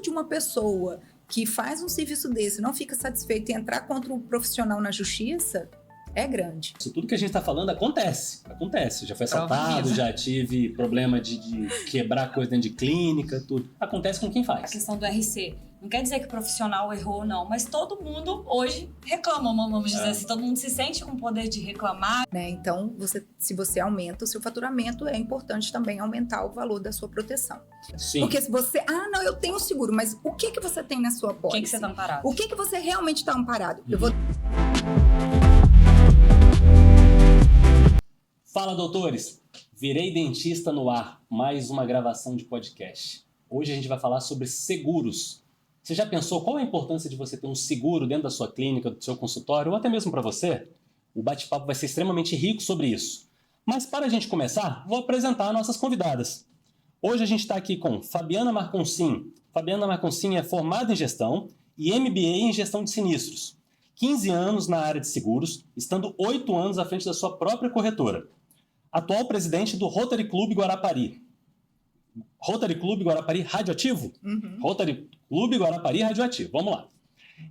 de uma pessoa que faz um serviço desse, não fica satisfeito e entrar contra o profissional na justiça, é grande. Isso tudo que a gente está falando acontece. Já foi assaltado, já tive problema de quebrar coisa dentro de clínica, tudo. Acontece com quem faz. A questão do RC. Não quer dizer que o profissional errou, não. Mas todo mundo hoje reclama, vamos dizer assim. Todo mundo se sente com o poder de reclamar. Né? Então, se você aumenta o seu faturamento, é importante também aumentar o valor da sua proteção. Sim. Porque se você... não, eu tenho seguro, mas o que você tem na sua pólice? O que você está amparado? O que você realmente está amparado? Eu vou... Fala, doutores! Virei Dentista no ar, mais uma gravação de podcast. Hoje a gente vai falar sobre seguros. Você já pensou qual é a importância de você ter um seguro dentro da sua clínica, do seu consultório, ou até mesmo para você? O bate-papo vai ser extremamente rico sobre isso. Mas para a gente começar, vou apresentar nossas convidadas. Hoje a gente está aqui com Fabiana Marconcin. Fabiana Marconcin é formada em gestão e MBA em gestão de sinistros. 15 anos na área de seguros, estando 8 anos à frente da sua própria corretora. Atual presidente do Rotary Club Guarapari. Rotary Club Guarapari Radioativo? Rotary Club Guarapari Radioativo, vamos lá.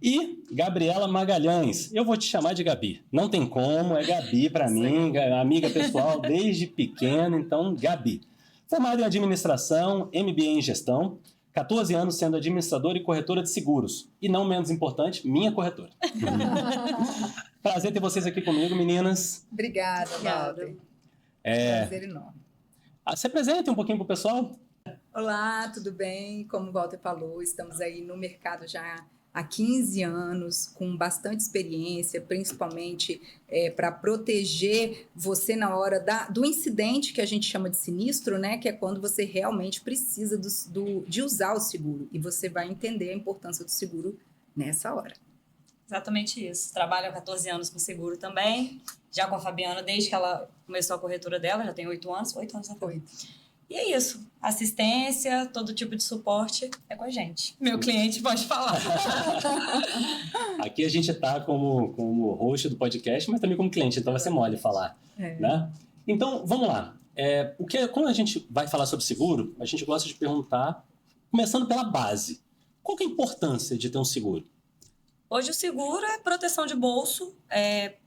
E Gabriela Magalhães, eu vou te chamar de Gabi. Não tem como, é Gabi para mim, amiga pessoal desde pequena, então Gabi. Formada em administração, MBA em gestão, 14 anos sendo administradora e corretora de seguros. E não menos importante, minha corretora. Prazer ter vocês aqui comigo, meninas. Obrigada, Walter. Prazer enorme. Se apresentem um pouquinho para o pessoal. Olá, tudo bem? Como o Walter falou, estamos aí no mercado já há 15 anos, com bastante experiência, principalmente para proteger você na hora do incidente, que a gente chama de sinistro, né? Que é quando você realmente precisa de usar o seguro. E você vai entender a importância do seguro nessa hora. Exatamente isso. Trabalho há 14 anos com seguro também, já com a Fabiana, desde que ela começou a corretora dela, já tem 8 anos. 8 anos já foi. E é isso. Assistência, todo tipo de suporte é com a gente. Meu cliente pode falar. Aqui a gente está como host do podcast, mas também como cliente, então vai ser mole falar. Né? Então, vamos lá. Quando a gente vai falar sobre seguro, a gente gosta de perguntar, começando pela base. Qual que é a importância de ter um seguro? Hoje o seguro é proteção de bolso,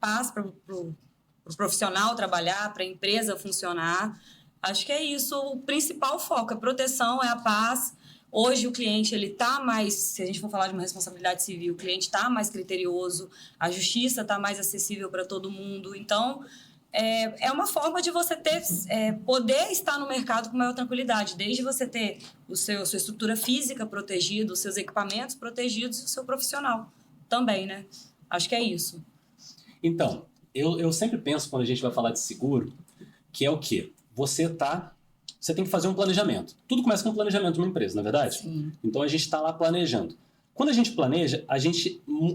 paz para o profissional trabalhar, para a empresa funcionar. Acho que é isso, o principal foco, a proteção, é a paz. Hoje o cliente está mais, se a gente for falar de uma responsabilidade civil, o cliente está mais criterioso, a justiça está mais acessível para todo mundo. Então, é uma forma de você poder estar no mercado com maior tranquilidade, desde você ter sua estrutura física protegida, os seus equipamentos protegidos e o seu profissional também, né? Acho que é isso. Então, eu sempre penso, quando a gente vai falar de seguro, que é o quê? Você tem que fazer um planejamento. Tudo começa com um planejamento de uma empresa, não é verdade? Sim. Então a gente está lá planejando. Quando a gente planeja,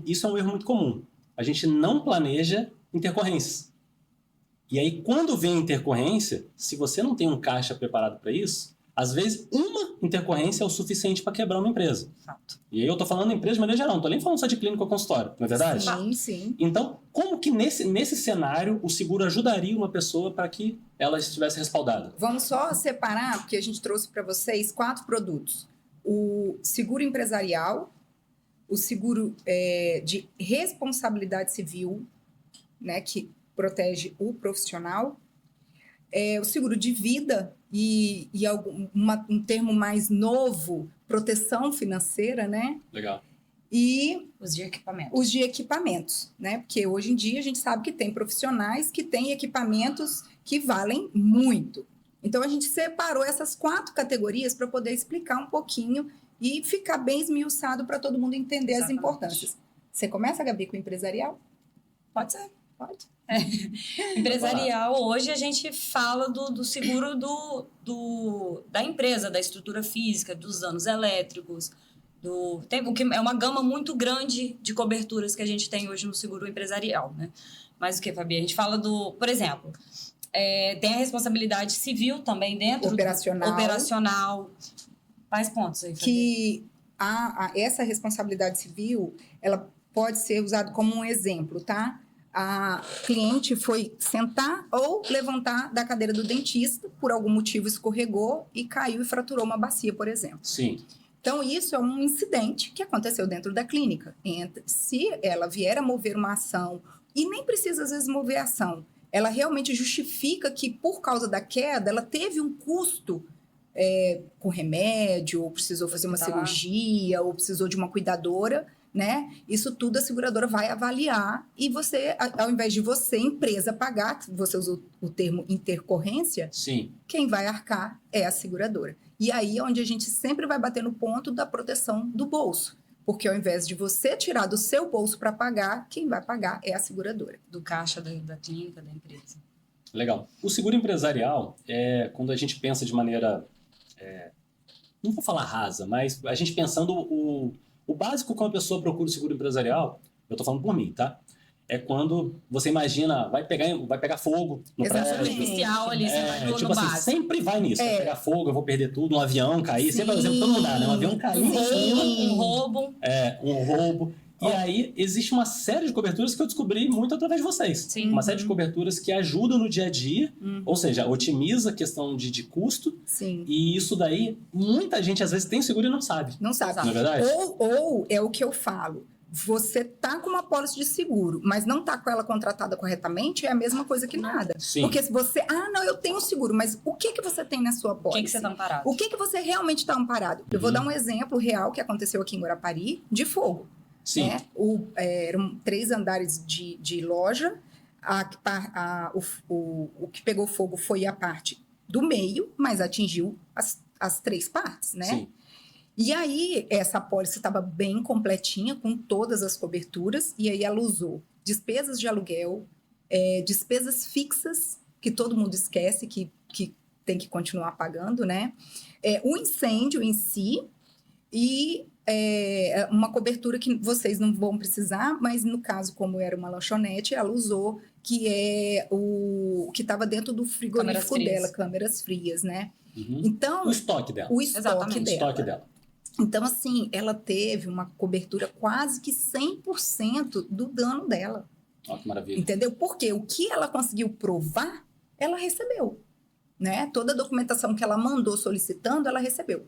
isso é um erro muito comum. A gente não planeja intercorrências. E aí, quando vem intercorrência, se você não tem um caixa preparado para isso, às vezes uma intercorrência é o suficiente para quebrar uma empresa. Fato. E aí eu estou falando empresa de maneira geral, não estou nem falando só de clínica ou consultório, não é verdade? Sim, sim. Então, como que nesse cenário o seguro ajudaria uma pessoa para que ela estivesse respaldada? Vamos só separar, porque a gente trouxe para vocês 4 produtos. O seguro empresarial, o seguro de responsabilidade civil, né, que protege o profissional, o seguro de vida e um termo mais novo, proteção financeira, né? Legal. E os de equipamentos. Os de equipamentos, né? Porque hoje em dia a gente sabe que tem profissionais que têm equipamentos que valem muito. Então a gente separou essas 4 categorias para poder explicar um pouquinho e ficar bem esmiuçado para todo mundo entender as importâncias. Você começa, Gabi, com o empresarial? Pode ser. Pode. Empresarial, hoje a gente fala do seguro da empresa, da estrutura física, dos danos elétricos, é uma gama muito grande de coberturas que a gente tem hoje no seguro empresarial, né? Mas o que, Fabi? A gente fala por exemplo, tem a responsabilidade civil também dentro. Operacional. Quais pontos aí, Fabi? Que essa responsabilidade civil, ela pode ser usada como um exemplo, tá? A cliente foi sentar ou levantar da cadeira do dentista, por algum motivo escorregou e caiu e fraturou uma bacia, por exemplo. Sim. Então, isso é um incidente que aconteceu dentro da clínica. Se ela vier a mover uma ação, e nem precisa, às vezes, mover a ação, ela realmente justifica que, por causa da queda, ela teve um custo com remédio, ou precisou fazer uma cirurgia, ou precisou de uma cuidadora, né? Isso tudo a seguradora vai avaliar e você, ao invés de você, empresa, pagar, você usou o termo intercorrência, Sim. quem vai arcar é a seguradora. E aí é onde a gente sempre vai bater no ponto da proteção do bolso. Porque ao invés de você tirar do seu bolso para pagar, quem vai pagar é a seguradora. Do caixa da clínica, da empresa. Legal. O seguro empresarial, quando a gente pensa de maneira, não vou falar rasa, mas a gente pensando o básico que uma pessoa procura o seguro empresarial, eu estou falando por mim, tá? É quando você imagina, vai pegar fogo no prédio. Superficial ali, você vai no tipo assim, básico. sempre vai nisso. Vai pegar fogo, eu vou perder tudo, um avião cair. Sempre, por exemplo, todo mundo dá, né? Um avião cair em cima. Um roubo. Um roubo. E aí, existe uma série de coberturas que eu descobri muito através de vocês. Sim. Uma série de coberturas que ajudam no dia a dia, ou seja, otimiza a questão de custo. Sim. E isso daí, muita gente às vezes tem seguro e não sabe. Não sabe. Não é verdade? Ou é o que eu falo. Você tá com uma pólice de seguro, mas não tá com ela contratada corretamente, é a mesma coisa que nada. Sim. Porque se você... não, eu tenho seguro, mas o que você tem na sua O pólice? que você tá amparado? O que você realmente está amparado? Eu vou dar um exemplo real que aconteceu aqui em Guarapari, de fogo. Sim. Né? Eram 3 andares de loja. O que pegou fogo foi a parte do meio, mas atingiu as 3 partes, né? Sim. E aí, essa apólice estava bem completinha, com todas as coberturas, e aí ela usou despesas de aluguel, despesas fixas, que todo mundo esquece que tem que continuar pagando, né? O incêndio em si, e uma cobertura que vocês não vão precisar, mas no caso, como era uma lanchonete, ela usou, que é o que estava dentro do frigorífico dela, câmeras frias, né? Uhum. Então, O estoque dela. o estoque O estoque dela. Então, assim, ela teve uma cobertura quase que 100% do dano dela. Olha que maravilha. Entendeu? Porque o que ela conseguiu provar, ela recebeu. Né? Toda a documentação que ela mandou solicitando, ela recebeu.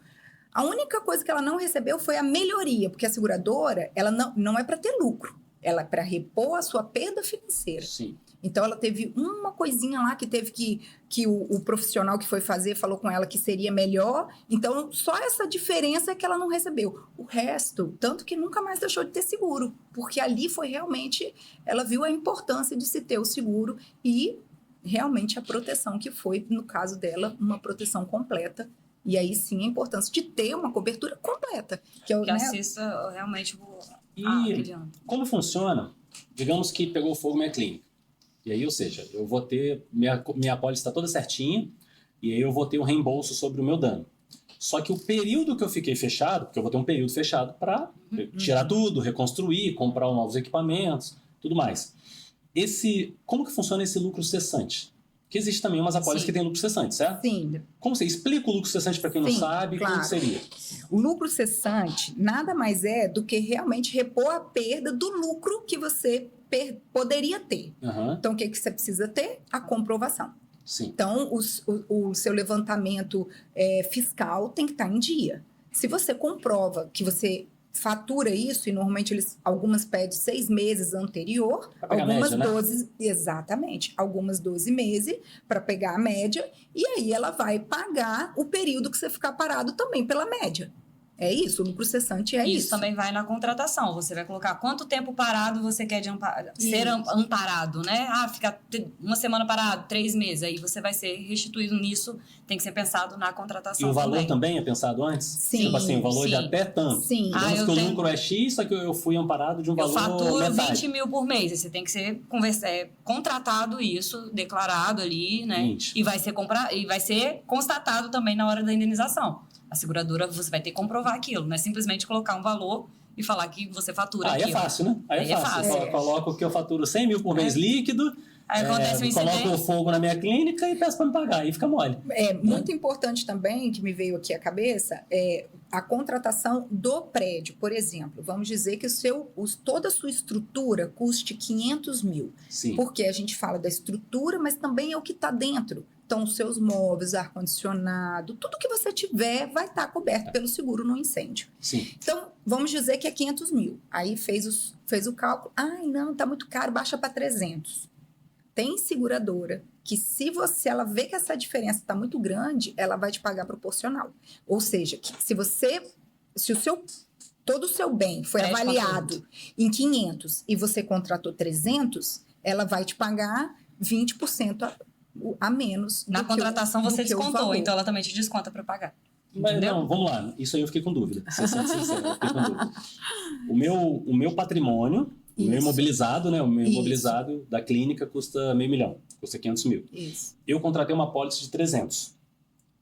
A única coisa que ela não recebeu foi a melhoria, porque a seguradora, ela não é para ter lucro. Ela é para repor a sua perda financeira. Sim. Então, ela teve uma coisinha lá que teve que o profissional que foi fazer falou com ela que seria melhor. Então, só essa diferença é que ela não recebeu. O resto, tanto que nunca mais deixou de ter seguro. Porque ali foi realmente... Ela viu a importância de se ter o seguro e realmente a proteção que foi, no caso dela, uma proteção completa. E aí, sim, a importância de ter uma cobertura completa. Que assista realmente o... como funciona? Digamos que pegou fogo minha clínica. E aí, ou seja, eu vou ter... Minha apólice está toda certinha, e aí eu vou ter um reembolso sobre o meu dano. Só que o período que eu fiquei fechado, porque eu vou ter um período fechado para tirar tudo, reconstruir, comprar novos equipamentos, tudo mais. Como que funciona esse lucro cessante? Porque existe também umas apólices que tem lucro cessante, certo? Sim. Como você explica o lucro cessante para quem não sabe? Claro. Como que seria? O lucro cessante nada mais é do que realmente repor a perda do lucro que você poderia ter. Uhum. Então, o que você precisa ter? A comprovação. Sim. Então, o seu levantamento fiscal tem que estar em dia. Se você comprova que você fatura isso, e normalmente algumas pedem 6 meses anterior, algumas média, 12, né? Exatamente, algumas 12 meses para pegar a média, e aí ela vai pagar o período que você ficar parado também pela média. É isso, o lucro cessante é isso. Isso também vai na contratação. Você vai colocar quanto tempo parado você quer ser amparado, né? Fica uma semana parado, 3 meses. Aí você vai ser restituído nisso. Tem que ser pensado na contratação. E o valor também é pensado antes? Sim. Tipo assim, o valor de até tanto. Sim. Digamos que o lucro é X, só que eu fui amparado de um valor faturo metade. 20 mil por mês. Você tem que ser contratado isso, declarado ali, né? 20. E vai ser constatado também na hora da indenização. A seguradora, você vai ter que comprovar aquilo, não é simplesmente colocar um valor e falar que você fatura aquilo. Aí é fácil, né? Aí é fácil. Eu coloco que eu faturo 100 mil por mês líquido, aí acontece um incidente, coloco o fogo na minha clínica e peço para me pagar, aí fica mole. Muito importante também, que me veio aqui à cabeça, a contratação do prédio. Por exemplo, vamos dizer que toda a sua estrutura custe 500 mil. Sim. Porque a gente fala da estrutura, mas também é o que está dentro. Então, os seus móveis, ar-condicionado, tudo que você tiver vai estar coberto pelo seguro no incêndio. Sim. Então, vamos dizer que é 500 mil. Aí fez o cálculo. Ai, não, tá muito caro, baixa para 300. Tem seguradora que ela vê que essa diferença está muito grande, ela vai te pagar proporcional. Ou seja, que se todo o seu bem foi avaliado em 500 e você contratou 300, ela vai te pagar 20% a menos. Na contratação você descontou, então ela ela também te desconta para pagar. Mas Entendeu? não, vamos lá. Isso aí eu fiquei com dúvida. Ser sincero, eu fiquei com dúvida. O meu patrimônio, o meu imobilizado, né? O meu imobilizado da clínica custa R$500 mil, custa 500 mil. Isso. Eu contratei uma pólice de 300.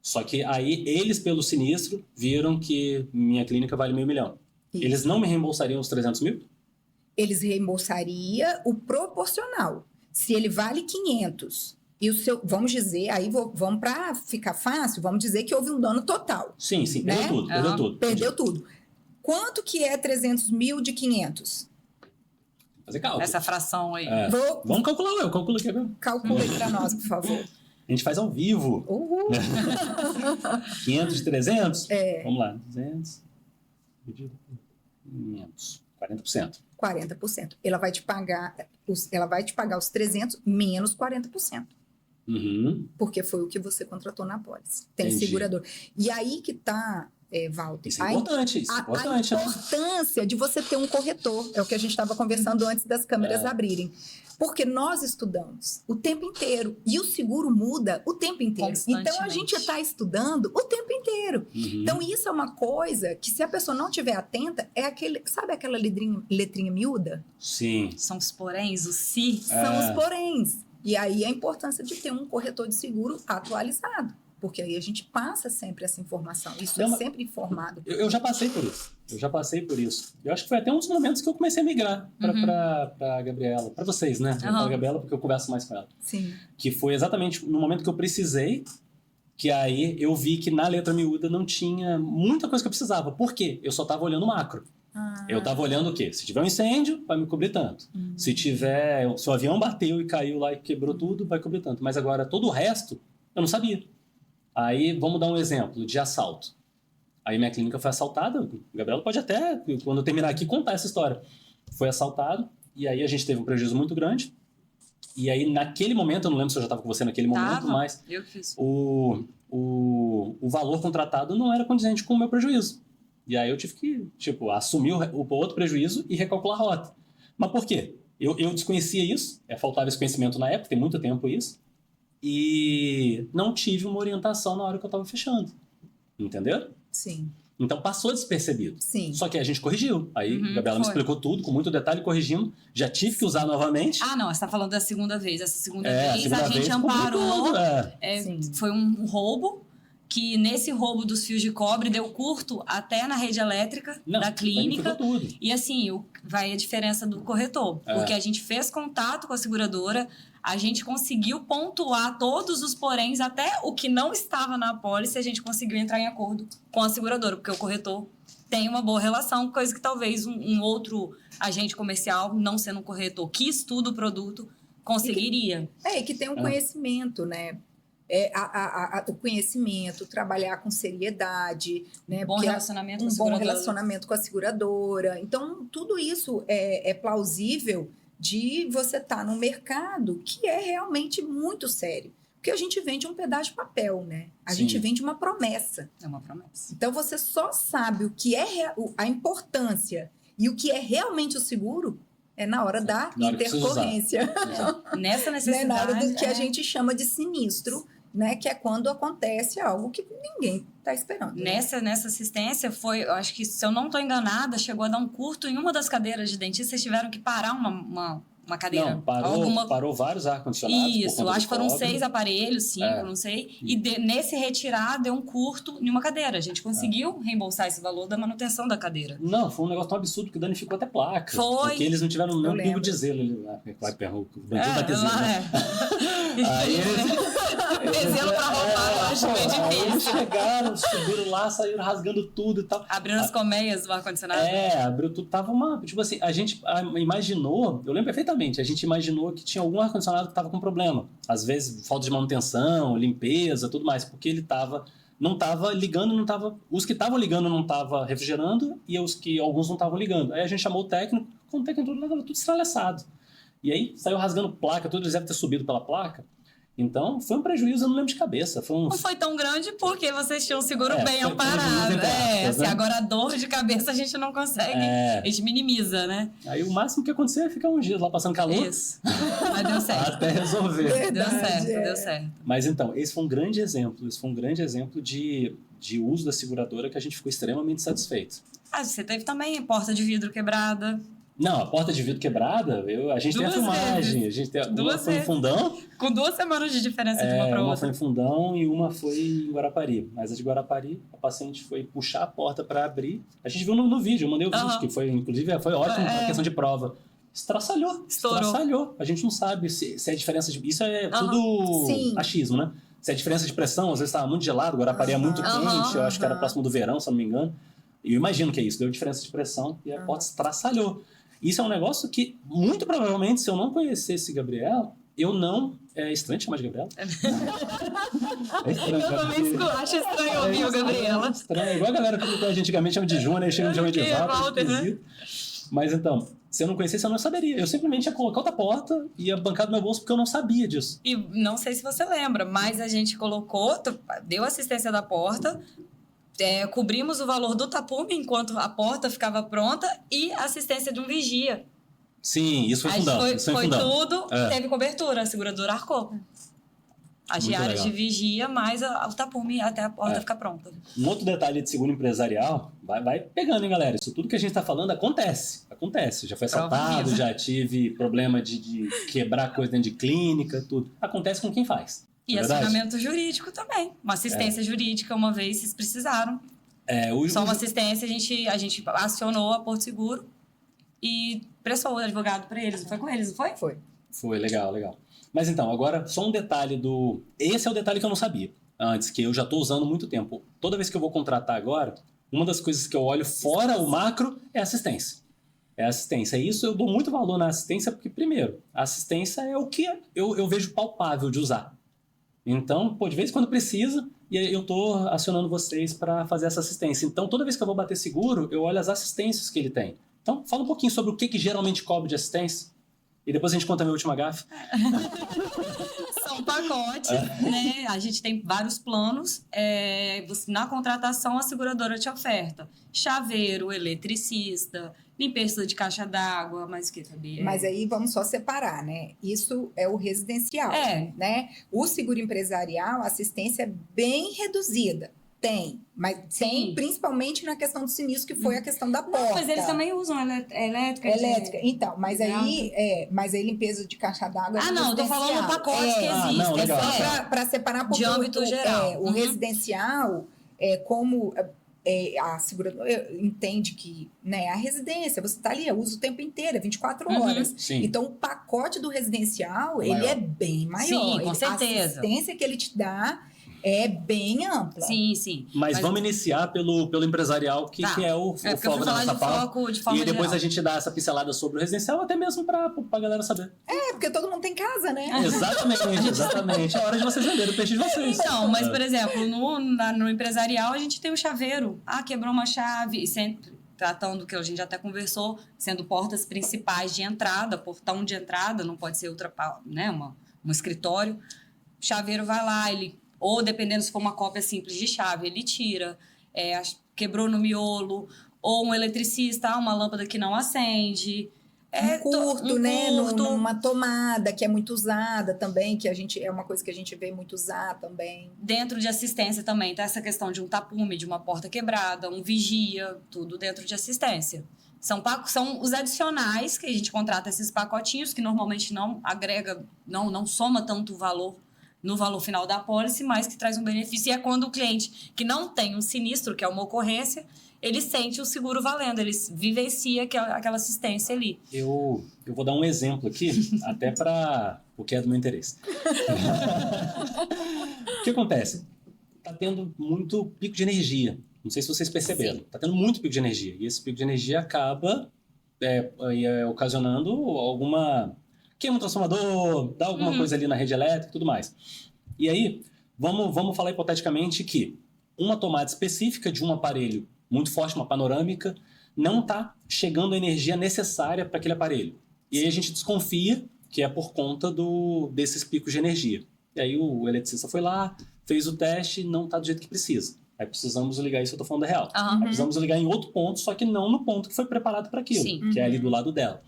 Só que aí eles, pelo sinistro, viram que minha clínica vale R$500 mil. Isso. Eles não me reembolsariam os 300 mil? Eles reembolsaria o proporcional. Se ele vale 500 e o seu, vamos dizer, aí vamos para ficar fácil, vamos dizer que houve um dano total. Sim, né? perdeu tudo. Perdeu tudo. Quanto que é 300 mil de 500? Fazer cálculo. Essa fração aí. Vamos calcular, eu calculo aqui agora. Calcula aí para nós, por favor. A gente faz ao vivo. Uhul. 500 de 300? Vamos lá. 200 dividido por 500. 40%. 40%. Ela vai te pagar os 300 menos 40%. Uhum. Porque foi o que você contratou na pólice. Tem Entendi. segurador. E aí que tá, Walter. Isso é importante, A né? importância de você ter um corretor. É o que a gente estava conversando antes das câmeras abrirem. Porque nós estudamos o tempo inteiro. E o seguro muda o tempo inteiro. Então, a gente está estudando o tempo inteiro. Uhum. Então, isso é uma coisa que, se a pessoa não estiver atenta, é aquele... Sabe aquela letrinha miúda? Sim. São os poréns, os si. São os poréns. E aí, a importância de ter um corretor de seguro atualizado. Porque aí a gente passa sempre essa informação. Isso é sempre informado. Eu já passei por isso. Eu acho que foi até um dos momentos que eu comecei a migrar para a Gabriela. Para vocês, né? Para a Gabriela, porque eu converso mais com ela. Sim. Que foi exatamente no momento que eu precisei, que aí eu vi que na letra miúda não tinha muita coisa que eu precisava. Por quê? Eu só estava olhando o macro. Eu estava olhando o quê? Se tiver um incêndio, vai me cobrir tanto. Se o avião bateu e caiu lá e quebrou tudo, vai cobrir tanto. Mas agora, todo o resto, eu não sabia. Aí, vamos dar um exemplo de assalto. Aí minha clínica foi assaltada. O Gabriela pode até, quando eu terminar aqui, contar essa história. Foi assaltado, e aí a gente teve um prejuízo muito grande. E aí, naquele momento, eu não lembro se eu já estava com você naquele momento, mas eu fiz. o valor contratado não era condizente com o meu prejuízo. E aí eu tive que, assumir o outro prejuízo e recalcular a rota. Mas por quê? Eu desconhecia isso, faltava esse conhecimento na época, tem muito tempo isso, e não tive uma orientação na hora que eu estava fechando. Entendeu? Sim. Então passou despercebido. Sim. Só que a gente corrigiu. Aí a Gabriela me explicou tudo, com muito detalhe, corrigimos. Já tive que usar novamente. Ah, não, você está falando da segunda vez. Essa segunda vez a gente vez, amparou. Tudo, foi um roubo, que nesse roubo dos fios de cobre deu curto até na rede elétrica da clínica. Tudo. E assim, vai a diferença do corretor. Porque a gente fez contato com a seguradora, a gente conseguiu pontuar todos os poréns, até o que não estava na apólice, a gente conseguiu entrar em acordo com a seguradora, porque o corretor tem uma boa relação, coisa que talvez um outro agente comercial, não sendo um corretor que estuda o produto, conseguiria. E que tem um conhecimento, né? O conhecimento, trabalhar com seriedade, né? Bom relacionamento com a seguradora. Bom relacionamento com a seguradora. Então, tudo isso é plausível de você estar num mercado que é realmente muito sério. Porque a gente vende um pedaço de papel, né? A gente vende uma promessa. É uma promessa. Então, você só sabe o que é a importância e o que é realmente o seguro na hora da intercorrência. Nessa necessidade. Na hora do que a gente chama de sinistro, né? Que é quando acontece algo que ninguém está esperando. Nessa assistência eu acho que, se eu não estou enganada, chegou a dar um curto em uma das cadeiras de dentista, vocês tiveram que parar uma cadeira. Não, parou vários ar-condicionados. Isso, acho que foram 6 aparelhos, 5, não sei. E nesse retirar deu um curto em uma cadeira. A gente conseguiu reembolsar esse valor da manutenção da cadeira. Não, foi um negócio tão absurdo que danificou até placa. Foi. Porque eles não tiveram nem um pingo de zelo ali. Vai, perrou. Aí Zelo pra roubar, eu acho meio difícil. Eles chegaram, subiram lá, saíram rasgando tudo e tal. Abriram as colmeias do ar-condicionado. Abriu tudo. Tava a gente imaginou, eu lembro perfeitamente exatamente. A gente imaginou que tinha algum ar-condicionado que estava com problema. Às vezes, falta de manutenção, limpeza, tudo mais, porque ele não estava ligando, os que estavam ligando não estavam refrigerando e alguns não estavam ligando. Aí a gente chamou o técnico, quando o técnico estava tudo estralhaçado. E aí saiu rasgando placa, tudo, eles devem ter subido pela placa. Então, foi um prejuízo, eu não lembro de cabeça. Não foi tão grande porque vocês tinham um seguro bem foi amparado. aspas, né? Agora a dor de cabeça a gente não consegue, a gente minimiza, né? Aí o máximo que acontecia é ficar uns dias lá passando calor. Isso. Mas deu certo. Até resolver. Verdade, Deu certo. Mas então, esse foi um grande exemplo de uso da seguradora que a gente ficou extremamente satisfeito. Você teve também porta de vidro quebrada. Não, a porta de vidro quebrada, a gente tem a filmagem. A gente tem, uma foi em Fundão. Com 2 semanas de diferença de uma para outra. Uma foi em Fundão e uma foi em Guarapari. Mas a de Guarapari, a paciente foi puxar a porta para abrir. A gente viu no vídeo, eu mandei o vídeo, que foi, inclusive, foi ótimo a questão de prova. Estraçalhou. A gente não sabe se é diferença de... Isso é tudo achismo, né? Se é diferença de pressão, às vezes estava muito gelado, Guarapari é muito quente, eu acho que era próximo do verão, se eu não me engano. E eu imagino que é isso, deu diferença de pressão e a porta estraçalhou. Isso é um negócio que, muito provavelmente, se eu não conhecesse Gabriela, eu não... É estranho chamar de Gabriela? É estranho. Eu também acho estranho ouvir o Gabriela. Estranho. Igual a galera que a gente antigamente chama de Júnior, chama de Walter. Né? Mas então, se eu não conhecesse, eu não saberia. Eu simplesmente ia colocar outra porta e ia bancar do meu bolso porque eu não sabia disso. E não sei se você lembra, mas a gente colocou, deu assistência da porta... cobrimos o valor do tapume enquanto a porta ficava pronta e assistência de um vigia. Sim, isso foi Fundão. Foi tudo, teve cobertura, a seguradora arcou. As diárias de vigia, mais o tapume até a porta ficar pronta. Um outro detalhe de seguro empresarial, vai pegando, hein, galera? Isso tudo que a gente está falando acontece. Já foi assaltado, já tive problema de quebrar coisa dentro de clínica, tudo. Acontece com quem faz. E acionamento jurídico também. Uma assistência jurídica, uma vez vocês precisaram. Só uma assistência, a gente acionou a Porto Seguro e prestou o advogado para eles. Não foi com eles, não foi? Foi, legal. Mas então, agora só um detalhe Esse é o detalhe que eu não sabia antes, que eu já estou usando há muito tempo. Toda vez que eu vou contratar agora, uma das coisas que eu olho fora o macro é a assistência. Isso eu dou muito valor na assistência, porque, primeiro, a assistência é o que eu vejo palpável de usar. Então, de vez em quando precisa, e eu estou acionando vocês para fazer essa assistência. Então, toda vez que eu vou bater seguro, eu olho as assistências que ele tem. Então, fala um pouquinho sobre o que geralmente cobre de assistência. E depois a gente conta a minha última gafe. São pacotes, né? A gente tem vários planos. Na contratação, a seguradora te oferta chaveiro, eletricista, limpeza de caixa d'água, mas o que, Fabi? Mas aí vamos só separar, né? Isso é o residencial, né? O seguro empresarial, a assistência é bem reduzida. Tem, mas tem principalmente na questão do sinistro, que foi a questão da porta. Mas eles também usam elétrica. Então, mas aí limpeza de caixa d'água é não, eu tô falando do pacote que existe. Não, é só para separar de âmbito geral. O residencial como a seguradora entende que, né, a residência, você está ali, usa o tempo inteiro, 24 horas. Sim. Então, o pacote do residencial, ele é bem maior. Sim, com certeza. A assistência que ele te dá é bem ampla. Sim. Mas vamos iniciar pelo empresarial, que é o foco da nossa pauta. E depois geral. A gente dá essa pincelada sobre o residencial, até mesmo para a galera saber. Porque todo mundo tem casa, né? Exatamente. É hora de vocês venderem o peixe de vocês. Então, mas, por exemplo, no empresarial, a gente tem o chaveiro. Quebrou uma chave, e sempre tratando que a gente já até conversou, sendo portas principais de entrada, portão de entrada, não pode ser um escritório. O chaveiro vai lá, ou dependendo se for uma cópia simples de chave, ele tira, quebrou no miolo, ou um eletricista, uma lâmpada que não acende. Um curto, né? Numa tomada que é muito usada também, que é uma coisa que a gente vê muito usar também. Dentro de assistência também, tá essa questão de um tapume, de uma porta quebrada, um vigia, tudo dentro de assistência. São os adicionais que a gente contrata, esses pacotinhos, que normalmente não agrega, não soma tanto valor no valor final da apólice, mas que traz um benefício. E é quando o cliente que não tem um sinistro, que é uma ocorrência, ele sente o seguro valendo, ele vivencia aquela assistência ali. Eu vou dar um exemplo aqui, até para o que é do meu interesse. O que acontece? Está tendo muito pico de energia. Não sei se vocês perceberam. Está tendo muito pico de energia. E esse pico de energia acaba ocasionando queima um transformador, dá alguma coisa ali na rede elétrica e tudo mais. E aí, vamos falar hipoteticamente que uma tomada específica de um aparelho muito forte, uma panorâmica, não está chegando a energia necessária para aquele aparelho. E aí a gente desconfia que é por conta desses picos de energia. E aí o eletricista foi lá, fez o teste, não está do jeito que precisa. Aí precisamos ligar, isso eu estou falando da real. Aí precisamos ligar em outro ponto, só que não no ponto que foi preparado para aquilo, que é ali do lado dela.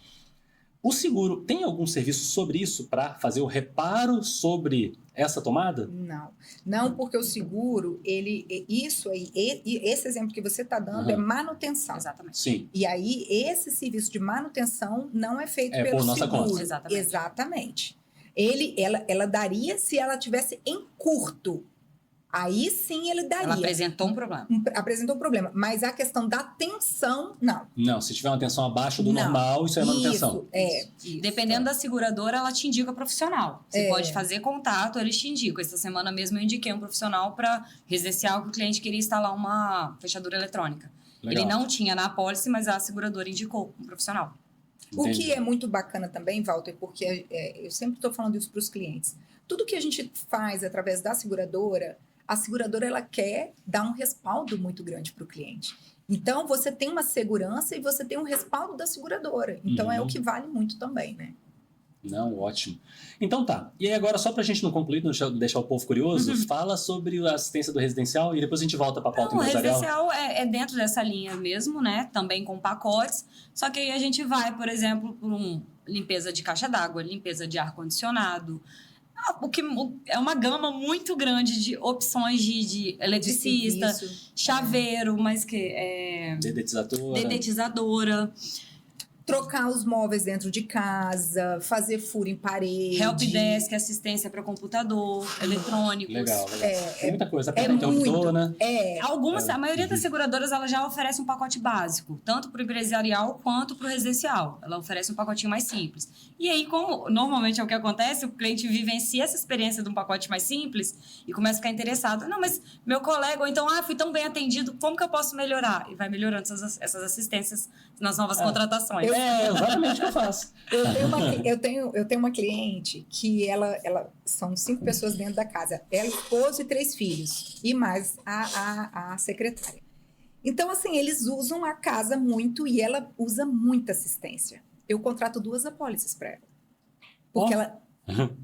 O seguro tem algum serviço sobre isso para fazer o reparo sobre essa tomada? Não. Não, porque o seguro, esse exemplo que você está dando é manutenção. Exatamente. Sim. E aí, esse serviço de manutenção não é feito pelo por nossa seguro. conta. Exatamente. Ela daria se ela tivesse em curto. Aí sim ele daria. Ela apresentou um problema. Apresentou um problema. Mas a questão da tensão, não. Não, se tiver uma tensão abaixo do normal, isso é manutenção. Isso. Dependendo da seguradora, ela te indica profissional. Você pode fazer contato, eles te indicam. Essa semana mesmo eu indiquei um profissional para residencial que o cliente queria instalar uma fechadura eletrônica. Legal. Ele não tinha na apólice, mas a seguradora indicou um profissional. O que é muito bacana também, Walter, porque eu sempre estou falando isso para os clientes. Tudo que a gente faz através da seguradora, a seguradora ela quer dar um respaldo muito grande para o cliente. Então, você tem uma segurança e você tem um respaldo da seguradora. Então, é o que vale muito também, né? Não, ótimo. Então tá. E aí agora, só pra gente não concluir, não deixar o povo curioso, fala sobre a assistência do residencial e depois a gente volta pra pauta empresarial. O residencial é dentro dessa linha mesmo, né? Também com pacotes. Só que aí a gente vai, por exemplo, por limpeza de caixa d'água, limpeza de ar-condicionado. É uma gama muito grande de opções de eletricista, chaveiro, mas que dedetizadora. Trocar os móveis dentro de casa, fazer furo em parede. Helpdesk, assistência para computador, eletrônicos. Legal. Tem muita coisa. Muito, né? A maioria das seguradoras ela já oferece um pacote básico, tanto para o empresarial quanto para o residencial. Ela oferece um pacotinho mais simples. E aí, como normalmente é o que acontece, o cliente vivencia essa experiência de um pacote mais simples e começa a ficar interessado. Não, mas meu colega, ou então, fui tão bem atendido, como que eu posso melhorar? E vai melhorando essas assistências nas novas contratações. É exatamente o que eu faço. Eu tenho uma cliente que ela são 5 pessoas dentro da casa. Ela, esposo e 3 filhos. E mais a secretária. Então, assim, eles usam a casa muito e ela usa muita assistência. Eu contrato 2 apólices para ela. Porque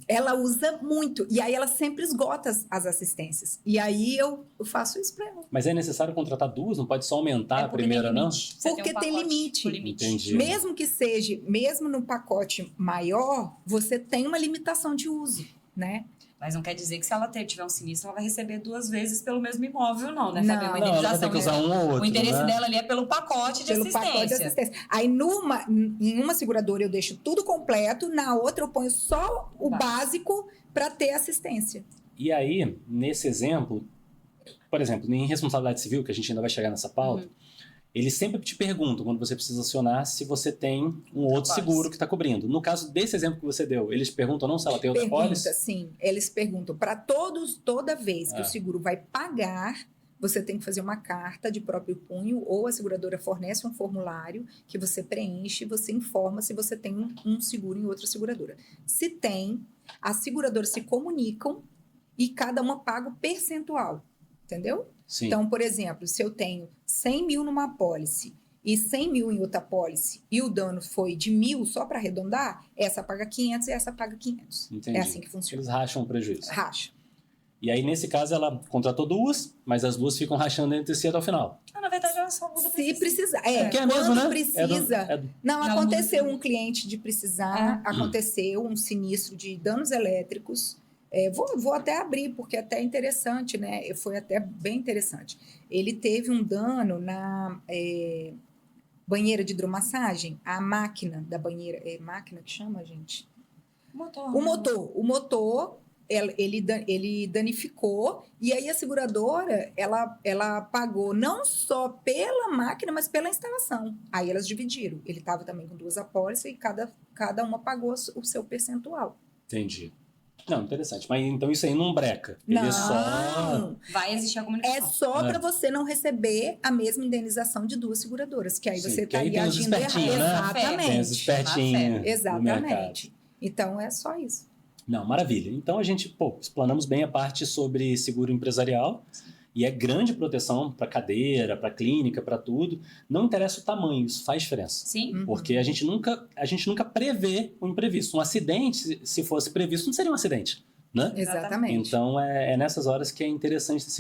ela usa muito. E aí ela sempre esgota as assistências. E aí eu faço isso para ela. Mas é necessário contratar 2? Não pode só aumentar a primeira, não? Porque tem limite. Entendi. Mesmo no pacote maior, você tem uma limitação de uso, né? Mas não quer dizer que se ela tiver um sinistro, ela vai receber 2 vezes pelo mesmo imóvel, não, né? Não, uma ela vai ter que usar um ou outro, o interesse dela ali é pelo pacote de assistência. Aí, em uma seguradora, eu deixo tudo completo, na outra eu ponho só o básico para ter assistência. E aí, nesse exemplo, por exemplo, em responsabilidade civil, que a gente ainda vai chegar nessa pauta, eles sempre te perguntam, quando você precisa acionar, se você tem um outro seguro que está cobrindo. No caso desse exemplo que você deu, eles perguntam não se ela tem outra pólice? Sim, eles perguntam. Para toda vez que o seguro vai pagar, você tem que fazer uma carta de próprio punho ou a seguradora fornece um formulário que você preenche e você informa se você tem um seguro em outra seguradora. Se tem, as seguradoras se comunicam e cada uma paga o percentual, entendeu? Sim. Então, por exemplo, se eu tenho 100 mil numa apólice e 100 mil em outra apólice e o dano foi de 1.000, só para arredondar, essa paga 500 e essa paga 500. Entendi. É assim que funciona. Eles racham o prejuízo. Racha. E aí, nesse caso, ela contratou 2, mas as 2 ficam rachando entre si até o final. Na verdade, ela só muda Se precisar. Porque quando mesmo, né? precisa. Não, aconteceu muda. Um cliente de precisar, aconteceu um sinistro de danos elétricos. Vou até abrir, porque é até interessante, né? Foi até bem interessante. Ele teve um dano na banheira de hidromassagem, a máquina da banheira. É máquina que chama, gente? O motor, ele danificou, e aí a seguradora, ela pagou não só pela máquina, mas pela instalação. Aí elas dividiram. Ele estava também com 2 apólices e cada uma pagou o seu percentual. Entendi. Não, interessante. Mas então isso aí não breca. Não. Ele só... Vai existir a comunicação. É só para você não receber a mesma indenização de 2 seguradoras, que aí você estaria agindo errado. Né? Exatamente. Tem os espertinhos. Exatamente. Então, é só isso. Não, maravilha. Então a gente, explanamos bem a parte sobre seguro empresarial e é grande proteção para cadeira, para clínica, para tudo. Não interessa o tamanho, isso faz diferença. Sim. Porque a gente nunca prevê o imprevisto. Um acidente, se fosse previsto, não seria um acidente, né? Exatamente. Então é nessas horas que é interessante ter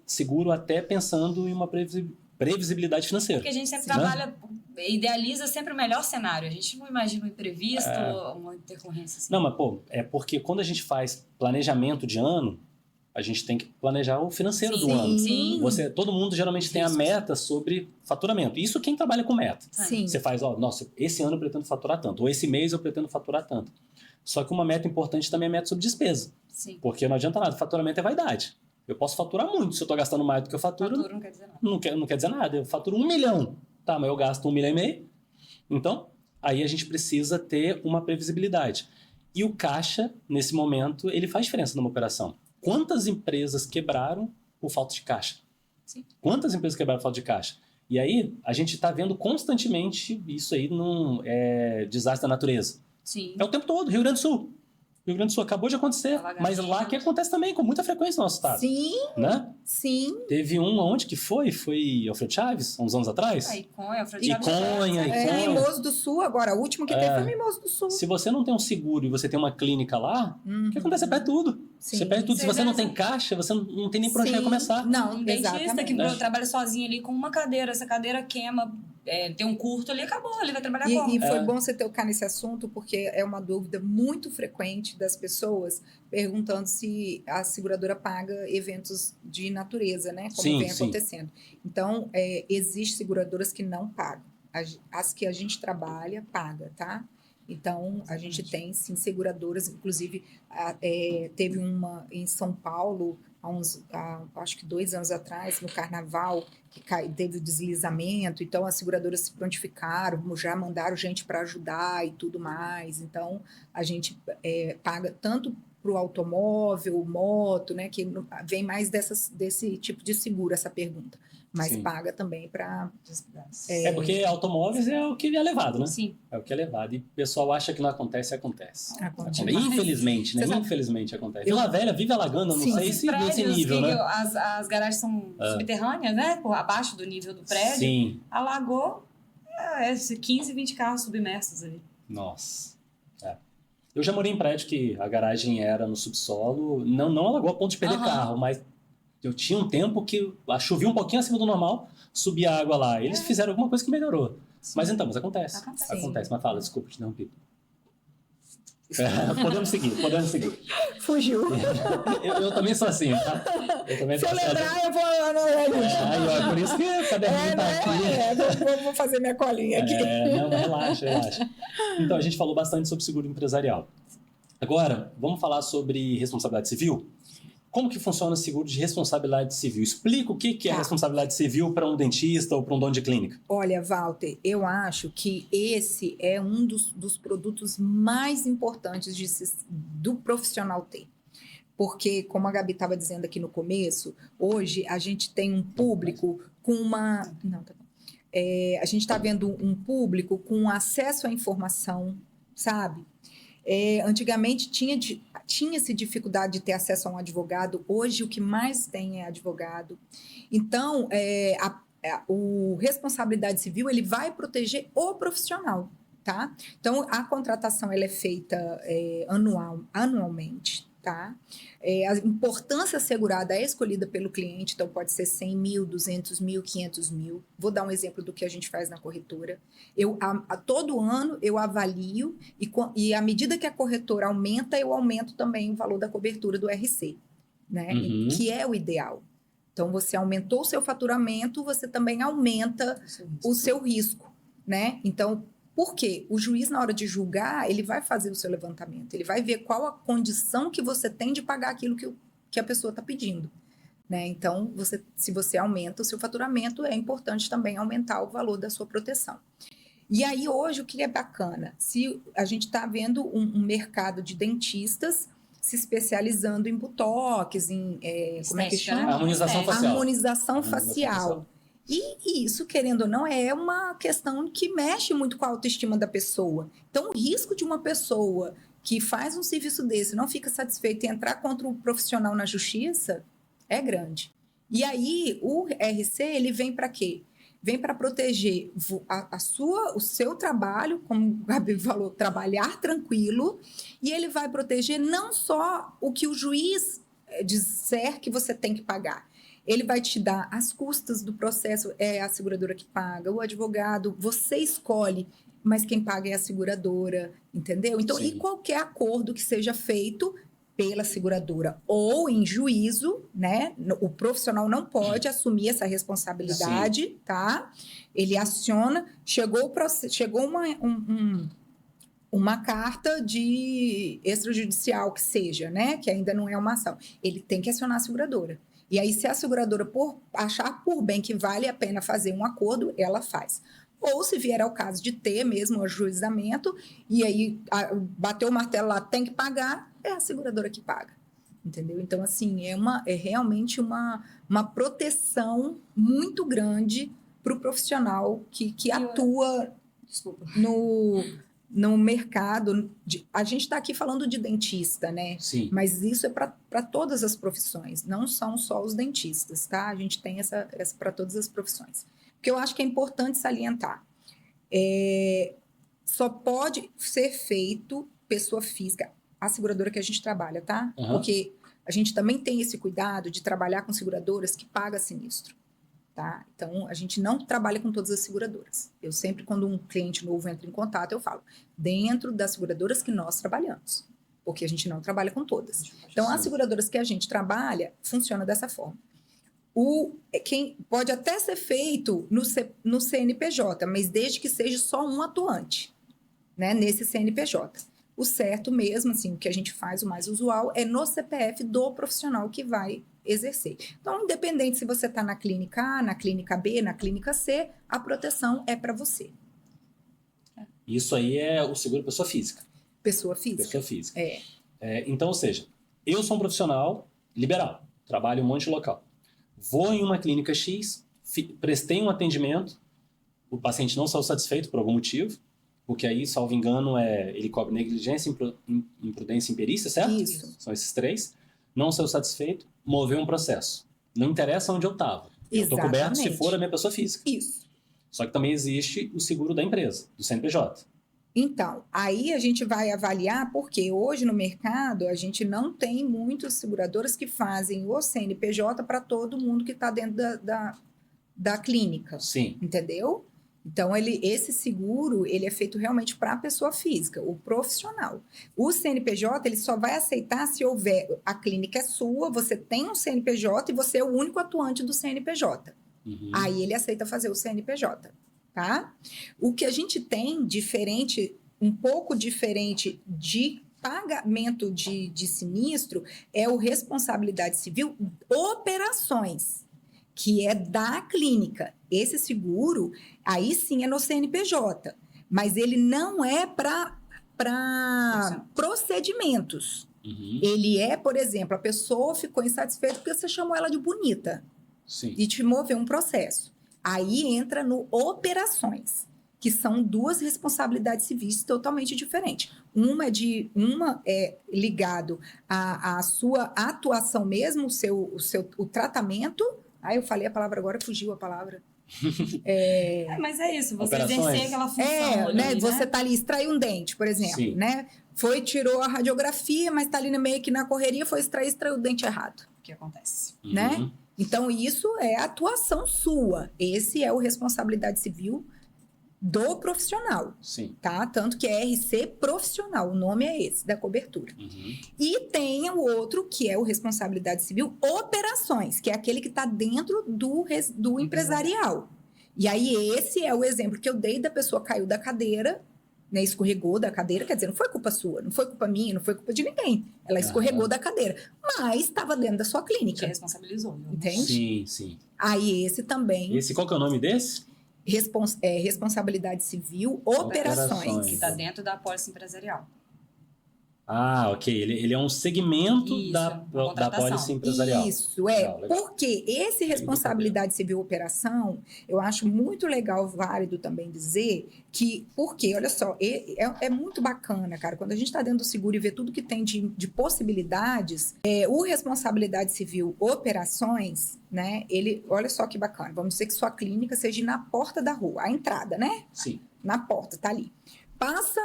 seguro até pensando em uma previsibilidade financeira. Porque a gente sempre né? trabalha, idealiza sempre o melhor cenário. A gente não imagina um imprevisto, uma intercorrência assim. Não, mas é porque quando a gente faz planejamento de ano, a gente tem que planejar o financeiro do ano. Sim. Todo mundo geralmente tem a meta sobre faturamento. Isso quem trabalha com meta. Sim. Você faz, nossa, esse ano eu pretendo faturar tanto, ou esse mês eu pretendo faturar tanto. Só que uma meta importante também é a meta sobre despesa. Sim. Porque não adianta nada, faturamento é vaidade. Eu posso faturar muito, se eu estou gastando mais do que eu faturo. Faturo não quer dizer nada. Não quer dizer nada, eu faturo 1 milhão. Tá, mas eu gasto 1,5 milhão. Então, aí a gente precisa ter uma previsibilidade. E o caixa, nesse momento, ele faz diferença numa operação. Quantas empresas quebraram por falta de caixa? Sim. Quantas empresas quebraram por falta de caixa? E aí, a gente está vendo constantemente isso aí num desastre da natureza. Sim. É o tempo todo, Rio Grande do Sul. Rio Grande do Sul acabou de acontecer, mas lá que acontece também, com muita frequência no nosso estado. Sim, Né? sim. Teve um onde que foi? Foi Alfredo Chaves, há uns anos atrás? Iconha, Mimoso do Sul, agora. O último que teve foi Mimoso do Sul. Se você não tem um seguro e você tem uma clínica lá, o que acontece? Você perde tudo. Sim. Você perde tudo. Se você não tem caixa, você não tem nem pra onde recomeçar. Não, Um dentista exatamente. que trabalha sozinho ali com uma cadeira, essa cadeira queima, tem um curto ali, acabou, ele vai trabalhar como? E foi bom você tocar nesse assunto, porque é uma dúvida muito frequente das pessoas perguntando se a seguradora paga eventos de natureza, né? Como vem acontecendo. Então, existem seguradoras que não pagam. As que a gente trabalha, paga, tá? Então, a gente tem, sim, seguradoras. Inclusive, teve uma em São Paulo, acho que 2 anos atrás, no Carnaval, que teve o deslizamento. Então, as seguradoras se prontificaram, já mandaram gente para ajudar e tudo mais. Então, a gente paga tanto para o automóvel, moto, né? Que vem mais desse tipo de seguro, essa pergunta. Mas paga também para... porque automóveis é o que é levado, né? Sim. É o que é levado. E o pessoal acha que não acontece, acontece. Acontece. Infelizmente, né? Infelizmente acontece. Vila Velha vive alagando, não sei se nesse nível, né? As garagens são subterrâneas, né? Abaixo do nível do prédio. Sim. Alagou 15, 20 carros submersos ali. Nossa. Eu já morei em prédio que a garagem era no subsolo. Não alagou a ponto de perder carro, mas eu tinha um tempo que chovia um pouquinho acima do normal, subia a água lá. Eles fizeram alguma coisa que melhorou. Sim. Mas acontece. Acontece, mas fala, desculpa, te interrompi. Podemos seguir. Fugiu. Eu também sou assim, tá? Se eu lembrar, eu vou... por isso que o caderninho tá aqui. Vou fazer minha colinha aqui. Não, relaxa. Então, a gente falou bastante sobre seguro empresarial. Agora, vamos falar sobre responsabilidade civil? Como que funciona o seguro de responsabilidade civil? Explica o que é responsabilidade civil para um dentista ou para um dono de clínica. Olha, Walter, eu acho que esse é um dos produtos mais importantes do profissional ter. Porque, como a Gabi estava dizendo aqui no começo, hoje a gente tem um público com uma... Não, tá bom. A gente está vendo um público com acesso à informação, sabe? Antigamente tinha-se dificuldade de ter acesso a um advogado, hoje o que mais tem é advogado. Então, o responsabilidade civil ele vai proteger o profissional, tá? Então, a contratação ela é feita anualmente, tá? A importância assegurada é escolhida pelo cliente, então pode ser 100 mil, 200 mil, 500 mil. Vou dar um exemplo do que a gente faz na corretora. Todo ano eu avalio e à medida que a corretora aumenta, eu aumento também o valor da cobertura do RC, né? Que é o ideal. Então, você aumentou o seu faturamento, você também aumenta o seu risco, né? Então, por quê? O juiz, na hora de julgar, ele vai fazer o seu levantamento. Ele vai ver qual a condição que você tem de pagar aquilo que a pessoa está pedindo, né? Então, se você aumenta o seu faturamento, é importante também aumentar o valor da sua proteção. E aí, hoje, o que é bacana? Se a gente está vendo um mercado de dentistas se especializando em botox, em... como é que chama? Harmonização facial. Harmonização facial. E isso, querendo ou não, é uma questão que mexe muito com a autoestima da pessoa. Então, o risco de uma pessoa que faz um serviço desse, não fica satisfeito e entrar contra o profissional na justiça, é grande. E aí, o RC, ele vem para quê? Vem para proteger o seu trabalho, como o Gabi falou, trabalhar tranquilo, e ele vai proteger não só o que o juiz disser que você tem que pagar. Ele vai te dar as custas do processo, é a seguradora que paga, o advogado, você escolhe, mas quem paga é a seguradora, entendeu? Então, Sim. e qualquer acordo que seja feito pela seguradora ou em juízo, né? O profissional não pode assumir essa responsabilidade, tá? Ele aciona, chegou uma carta de extrajudicial que seja, né? Que ainda não é uma ação. Ele tem que acionar a seguradora. E aí, se a seguradora achar por bem que vale a pena fazer um acordo, ela faz. Ou se vier ao caso de ter mesmo o ajuizamento, e aí bateu o martelo lá, tem que pagar, é a seguradora que paga. Entendeu? Então, assim, é realmente uma proteção muito grande para o profissional que atua no mercado. A gente está aqui falando de dentista, né? Sim. Mas isso é para todas as profissões, não são só os dentistas, tá? A gente tem essa para todas as profissões. Porque eu acho que é importante salientar. Só pode ser feito pessoa física, a seguradora que a gente trabalha, tá? Uhum. Porque a gente também tem esse cuidado de trabalhar com seguradoras que pagam sinistro, tá? Então, a gente não trabalha com todas as seguradoras. Eu sempre, quando um cliente novo entra em contato, eu falo, dentro das seguradoras que nós trabalhamos, porque a gente não trabalha com todas. Então, as seguradoras que a gente trabalha, funciona dessa forma. Quem pode até ser feito no CNPJ, mas desde que seja só um atuante, né, nesse CNPJ. O certo mesmo, assim, o que a gente faz, o mais usual, é no CPF do profissional que vai exercer. Então, independente se você está na clínica A, na clínica B, na clínica C, a proteção é para você. Isso aí é o seguro pessoa física. Pessoa física. Pessoa física. Então, ou seja, eu sou um profissional liberal, trabalho em um monte de local. Vou em uma clínica X, prestei um atendimento, o paciente não saiu satisfeito por algum motivo, porque aí, salvo engano, ele cobre negligência, imprudência e imperícia, certo? Isso. São esses 3. Não saiu satisfeito, moveu um processo. Não interessa onde eu estava. Eu estou coberto se for a minha pessoa física. Isso. Só que também existe o seguro da empresa, do CNPJ. Então, aí a gente vai avaliar, porque hoje no mercado a gente não tem muitas seguradoras que fazem o CNPJ para todo mundo que está dentro da clínica. Sim. Entendeu? Então, esse seguro, ele é feito realmente para a pessoa física, o profissional. O CNPJ, ele só vai aceitar se houver, a clínica é sua, você tem um CNPJ e você é o único atuante do CNPJ. Uhum. Aí ele aceita fazer o CNPJ, tá? O que a gente tem diferente, um pouco diferente de pagamento de sinistro, é o responsabilidade civil operações, que é da clínica. Esse seguro, aí sim é no CNPJ, mas ele não é para procedimentos. Uhum. Ele é, por exemplo, a pessoa ficou insatisfeita porque você chamou ela de bonita. Sim. E te moveu um processo. Aí entra no operações, que são 2 responsabilidades civis totalmente diferentes. Uma é ligado à sua atuação mesmo, o tratamento. Eu falei a palavra agora, fugiu a palavra. Mas é isso, você Operações. exercer aquela função. Né? Ali, Você tá ali, extraiu um dente, por exemplo, Sim. né? Tirou a radiografia, mas tá ali meio que na correria, foi extraiu o dente errado. O que acontece? Uhum. Né? Então, isso é a atuação sua. Esse é o responsabilidade civil do profissional, Sim. tá? Tanto que é RC profissional, o nome é esse, da cobertura. Uhum. E tem o outro, que é o responsabilidade civil operações, que é aquele que está dentro do empresarial. E aí, esse é o exemplo que eu dei da pessoa caiu da cadeira, né, escorregou da cadeira, quer dizer, não foi culpa sua, não foi culpa minha, não foi culpa de ninguém. Ela escorregou da cadeira, mas estava dentro da sua Te clínica. responsabilizou. Viu? Entende? Sim, sim. Aí, esse também... Qual que é o nome desse? Responsabilidade civil, operações. Operações. Que está dentro da apólice empresarial. Ah, ok. Ele é um segmento Isso, da uma contratação. pólice empresarial. Isso, é. Legal, legal. Porque esse responsabilidade civil operação, eu acho muito legal, válido também dizer que, porque, olha só, é muito bacana, cara, quando a gente está dentro do seguro e vê tudo que tem de possibilidades, o responsabilidade civil operações, né, olha só que bacana, vamos dizer que sua clínica seja na porta da rua, a entrada, né? Sim. Na porta, tá ali. Passa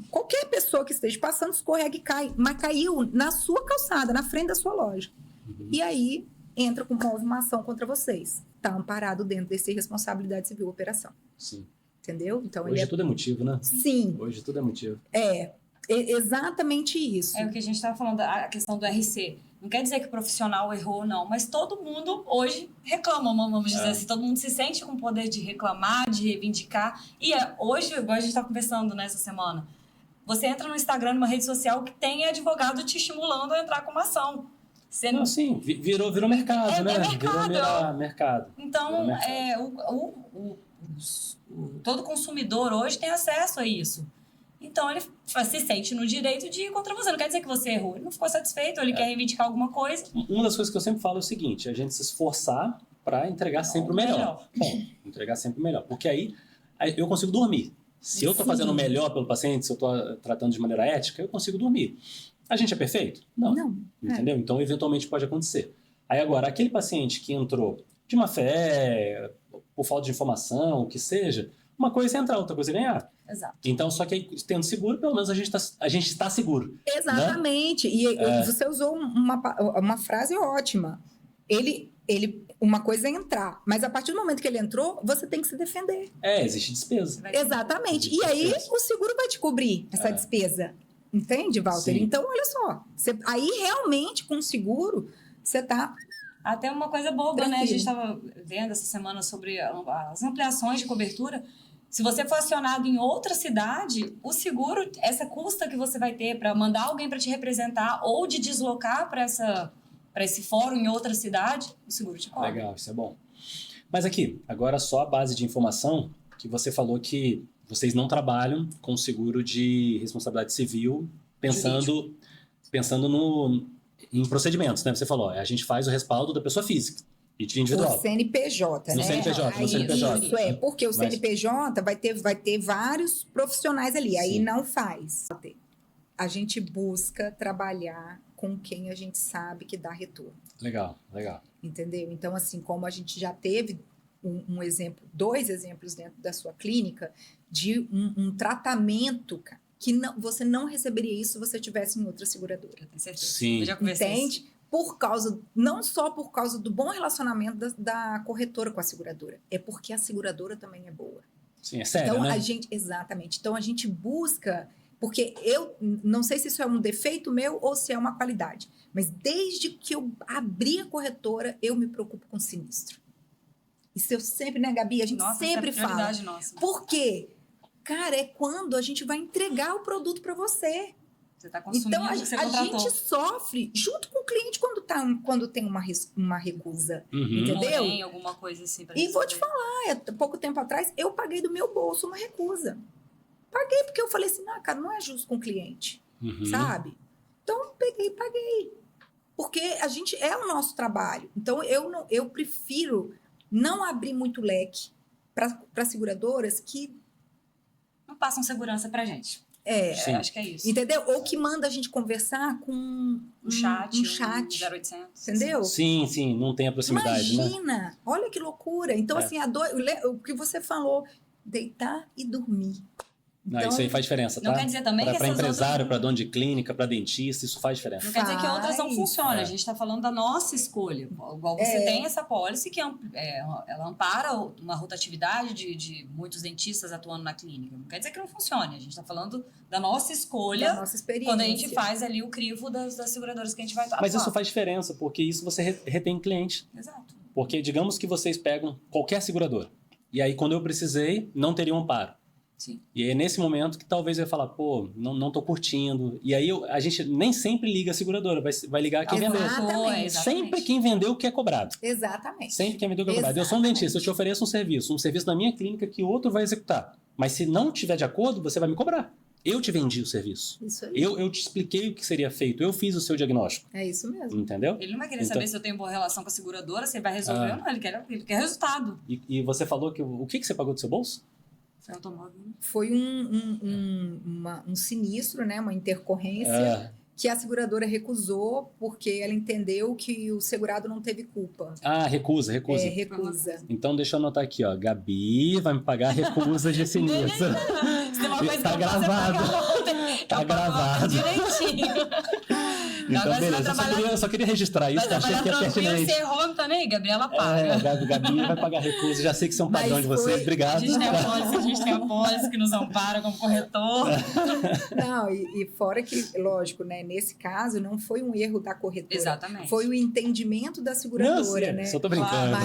qualquer pessoa que esteja passando, escorrega e cai, mas caiu na sua calçada, na frente da sua loja. Uhum. E aí entra com uma ação contra vocês. Está amparado dentro desse responsabilidade civil operação. Sim. Entendeu? Então, Hoje tudo é motivo, né? Sim. Hoje tudo é motivo. Exatamente isso. É o que a gente estava falando, a questão do RC. Não quer dizer que o profissional errou, não, mas todo mundo hoje reclama, vamos dizer assim. Todo mundo se sente com o poder de reclamar, de reivindicar. E hoje, igual a gente está conversando nessa semana, você entra no Instagram, numa rede social que tem advogado te estimulando a entrar com uma ação. Você não... Sim, virou mercado, né? Mercado. Virou mercado. Então, todo consumidor hoje tem acesso a isso. Então, ele se sente no direito de ir contra você. Não quer dizer que você errou. Ele não ficou satisfeito, ele quer reivindicar alguma coisa. Uma das coisas que eu sempre falo é o seguinte, a gente se esforçar para entregar sempre o melhor. Bom, entregar sempre o melhor. Porque aí eu consigo dormir. Se eu estou fazendo o melhor pelo paciente, se eu estou tratando de maneira ética, eu consigo dormir. A gente é perfeito? Não. Entendeu? Então, eventualmente pode acontecer. Aí agora, aquele paciente que entrou de má fé, por falta de informação, o que seja, uma coisa é entrar, outra coisa é ganhar. Exato. Então, só que aí, tendo seguro, pelo menos a gente está seguro. Exatamente. Né? E você usou uma frase ótima. Uma coisa é entrar, mas a partir do momento que ele entrou, você tem que se defender. Existe despesa. Exatamente. E aí o seguro vai te cobrir essa despesa. Entende, Walter? Sim. Então, olha só. Aí realmente, com o seguro, você está... Até uma coisa boba, tranquilo. né? A gente estava vendo essa semana sobre as ampliações de cobertura. Se você for acionado em outra cidade, o seguro, essa custa que você vai ter para mandar alguém para te representar ou de deslocar para esse fórum em outra cidade, o seguro te cobre. Legal, isso é bom. Mas aqui, agora só a base de informação que você falou que vocês não trabalham com seguro de responsabilidade civil pensando em procedimentos, né? Você falou, a gente faz o respaldo da pessoa física. E de individual. O CNPJ, No né? CNPJ, no CNPJ. Isso, porque o CNPJ vai ter vários profissionais ali, aí não faz. A gente busca trabalhar com quem a gente sabe que dá retorno. Legal, legal. Entendeu? Então, assim, como a gente já teve dois exemplos dentro da sua clínica de um tratamento, que você não receberia isso se você tivesse em outra seguradora. Eu tenho certeza. Sim. Eu já conversei. Entende? Não só por causa do bom relacionamento da corretora com a seguradora, é porque a seguradora também é boa. Sim, é sério, então, né? Exatamente. Então, a gente busca, porque eu não sei se isso é um defeito meu ou se é uma qualidade, mas desde que eu abri a corretora, eu me preocupo com sinistro. Isso eu sempre, né, Gabi? A gente sempre fala. Nossa. Por quê? Cara, é quando a gente vai entregar o produto para você. Você está consumindo Então, o que você contratou. a gente sofre junto com o cliente quando tem uma recusa. Uhum. Entendeu? Porém, alguma coisa assim pra E vou te resolver. falar, pouco tempo atrás, eu paguei do meu bolso uma recusa. Paguei porque eu falei assim, não, cara, não é justo com o cliente, sabe? Então, peguei e paguei. Porque é o nosso trabalho. Então, eu prefiro não abrir muito leque para seguradoras que... Não passam segurança pra gente. Sim. Acho que é isso. Entendeu? Ou que manda a gente conversar com Um chat. 0800. Entendeu? Sim, não tem a proximidade, né? Imagina! Olha que loucura. Então, assim, o que você falou, deitar e dormir. Não, Então, isso aí faz diferença, tá? Não quer dizer também que Para essas empresário, outras... para dono de clínica, para dentista, isso faz diferença. Não quer dizer que outras não Faz. funcionam. A gente está falando da nossa escolha. Igual você tem essa policy que ela ampara uma rotatividade de muitos dentistas atuando na clínica. Não quer dizer que não funcione. A gente está falando da nossa escolha da nossa experiência. quando a gente faz ali o crivo das seguradoras que a gente vai atuar. Mas isso faz diferença, porque isso você retém cliente. Exato. Porque digamos que vocês pegam qualquer seguradora. E aí, quando eu precisei, não teria um amparo. Sim. E é nesse momento que talvez eu ia falar, pô, não tô curtindo. E aí a gente nem sempre liga a seguradora, vai ligar quem vendeu. Exatamente. Sempre quem vendeu o que é cobrado. Exatamente. Sempre quem vendeu o que é cobrado. Eu sou um dentista, eu te ofereço um serviço na minha clínica que o outro vai executar. Mas se não tiver de acordo, você vai me cobrar. Eu te vendi o serviço. Isso aí. Eu te expliquei o que seria feito. Eu fiz o seu diagnóstico. É isso mesmo. Entendeu? Ele não vai querer Então- saber se eu tenho boa relação com a seguradora, se ele vai resolver ou não. Ele quer resultado. E você falou que... O que você pagou do seu bolso? Foi automóvel, né? Foi um sinistro, né? Uma intercorrência É. que a seguradora recusou porque ela entendeu que o segurado não teve culpa. Ah, recusa. Recusa. Então deixa eu anotar aqui, ó. Gabi vai me pagar recusa de sinistro. Se tem uma coisa Tá que eu faço, gravado. é pagar ontem. Tá Eu pago gravado. direitinho. Então, Agora você vai beleza. trabalhar- Eu só queria registrar isso, Vai que eu achei que trabalhar é tranquilo, pertinente. você errou, não tá nem aí, Gabriela paga. Gabi vai pagar recusa. Já sei que isso é um padrão Mas de vocês. foi- Obrigado. A gente tem a pólice que nos ampara como corretor. Não, e fora que, lógico, né? Nesse caso, não foi um erro da corretora. Exatamente. Foi o entendimento da Não, seguradora, sim, né? só tô brincando.